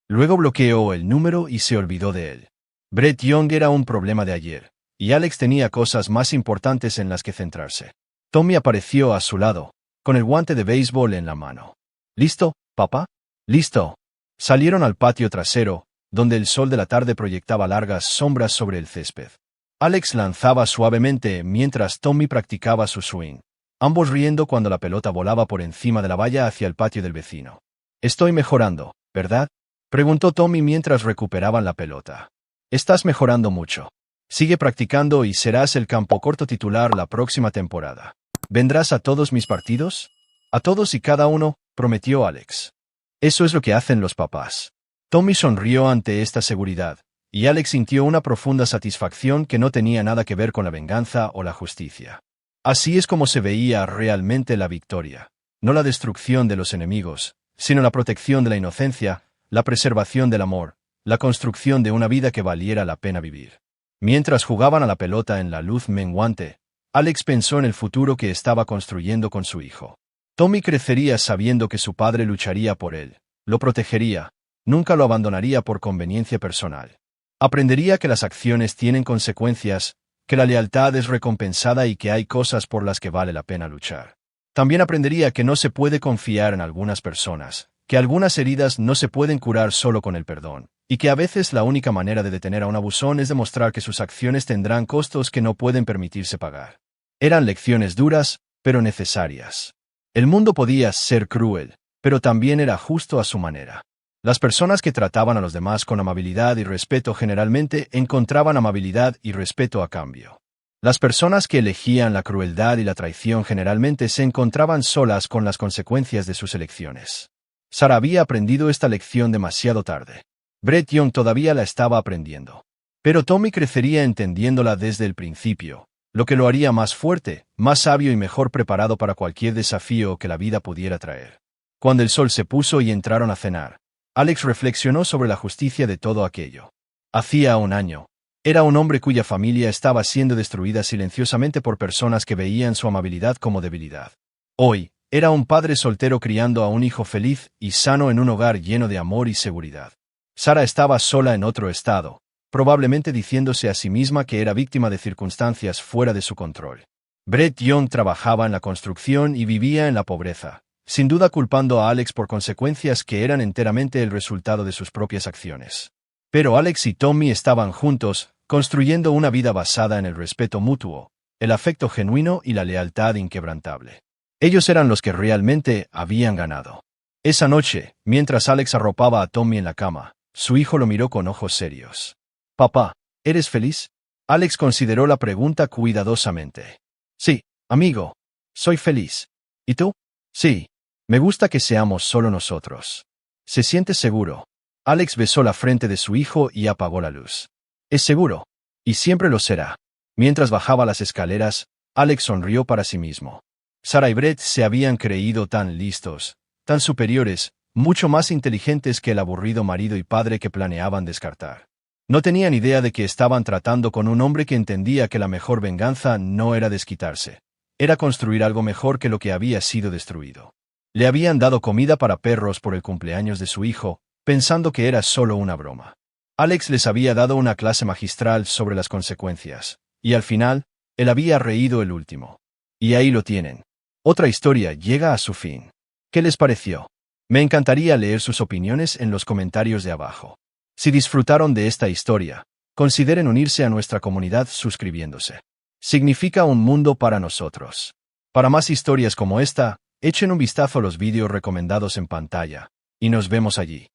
Luego bloqueó el número y se olvidó de él. Brett Young era un problema de ayer, y Alex tenía cosas más importantes en las que centrarse. Tommy apareció a su lado, con el guante de béisbol en la mano. «¿Listo, papá?» «Listo». Salieron al patio trasero, donde el sol de la tarde proyectaba largas sombras sobre el césped. Alex lanzaba suavemente mientras Tommy practicaba su swing. ambos riendo cuando la pelota volaba por encima de la valla hacia el patio del vecino. «Estoy mejorando, ¿verdad?», preguntó Tommy mientras recuperaban la pelota. «Estás mejorando mucho. Sigue practicando y serás el campo corto titular la próxima temporada. ¿Vendrás a todos mis partidos?». «A todos y cada uno», prometió Alex. «Eso es lo que hacen los papás». Tommy sonrió ante esta seguridad, y Alex sintió una profunda satisfacción que no tenía nada que ver con la venganza o la justicia. Así es como se veía realmente la victoria, no la destrucción de los enemigos, sino la protección de la inocencia, la preservación del amor, la construcción de una vida que valiera la pena vivir. Mientras jugaban a la pelota en la luz menguante, Alex pensó en el futuro que estaba construyendo con su hijo. Tommy crecería sabiendo que su padre lucharía por él, lo protegería, nunca lo abandonaría por conveniencia personal. Aprendería que las acciones tienen consecuencias, que la lealtad es recompensada y que hay cosas por las que vale la pena luchar. También aprendería que no se puede confiar en algunas personas, que algunas heridas no se pueden curar solo con el perdón, y que a veces la única manera de detener a un abusón es demostrar que sus acciones tendrán costos que no pueden permitirse pagar. Eran lecciones duras, pero necesarias. El mundo podía ser cruel, pero también era justo a su manera. Las personas que trataban a los demás con amabilidad y respeto generalmente encontraban amabilidad y respeto a cambio. Las personas que elegían la crueldad y la traición generalmente se encontraban solas con las consecuencias de sus elecciones. Sarah había aprendido esta lección demasiado tarde. Brett Young todavía la estaba aprendiendo. Pero Tommy crecería entendiéndola desde el principio, lo que lo haría más fuerte, más sabio y mejor preparado para cualquier desafío que la vida pudiera traer. Cuando el sol se puso y entraron a cenar, Alex reflexionó sobre la justicia de todo aquello. Hacía un año, era un hombre cuya familia estaba siendo destruida silenciosamente por personas que veían su amabilidad como debilidad. Hoy, era un padre soltero criando a un hijo feliz y sano en un hogar lleno de amor y seguridad. Sarah estaba sola en otro estado, probablemente diciéndose a sí misma que era víctima de circunstancias fuera de su control. Brett Young trabajaba en la construcción y vivía en la pobreza, sin duda culpando a Alex por consecuencias que eran enteramente el resultado de sus propias acciones. Pero Alex y Tommy estaban juntos, construyendo una vida basada en el respeto mutuo, el afecto genuino y la lealtad inquebrantable. Ellos eran los que realmente habían ganado. Esa noche, mientras Alex arropaba a Tommy en la cama, su hijo lo miró con ojos serios. «Papá, ¿eres feliz?». Alex consideró la pregunta cuidadosamente. «Sí, amigo. Soy feliz. ¿Y tú?». «Sí. Me gusta que seamos solo nosotros». «¿Se siente seguro?». Alex besó la frente de su hijo y apagó la luz. «Es seguro. Y siempre lo será». Mientras bajaba las escaleras, Alex sonrió para sí mismo. Sarah y Brett se habían creído tan listos, tan superiores, mucho más inteligentes que el aburrido marido y padre que planeaban descartar. No tenían idea de que estaban tratando con un hombre que entendía que la mejor venganza no era desquitarse, era construir algo mejor que lo que había sido destruido. Le habían dado comida para perros por el cumpleaños de su hijo, pensando que era solo una broma. Alex les había dado una clase magistral sobre las consecuencias, y al final, él había reído el último. Y ahí lo tienen. Otra historia llega a su fin. ¿Qué les pareció? Me encantaría leer sus opiniones en los comentarios de abajo. Si disfrutaron de esta historia, consideren unirse a nuestra comunidad suscribiéndose. Significa un mundo para nosotros. Para más historias como esta, echen un vistazo a los vídeos recomendados en pantalla, y nos vemos allí.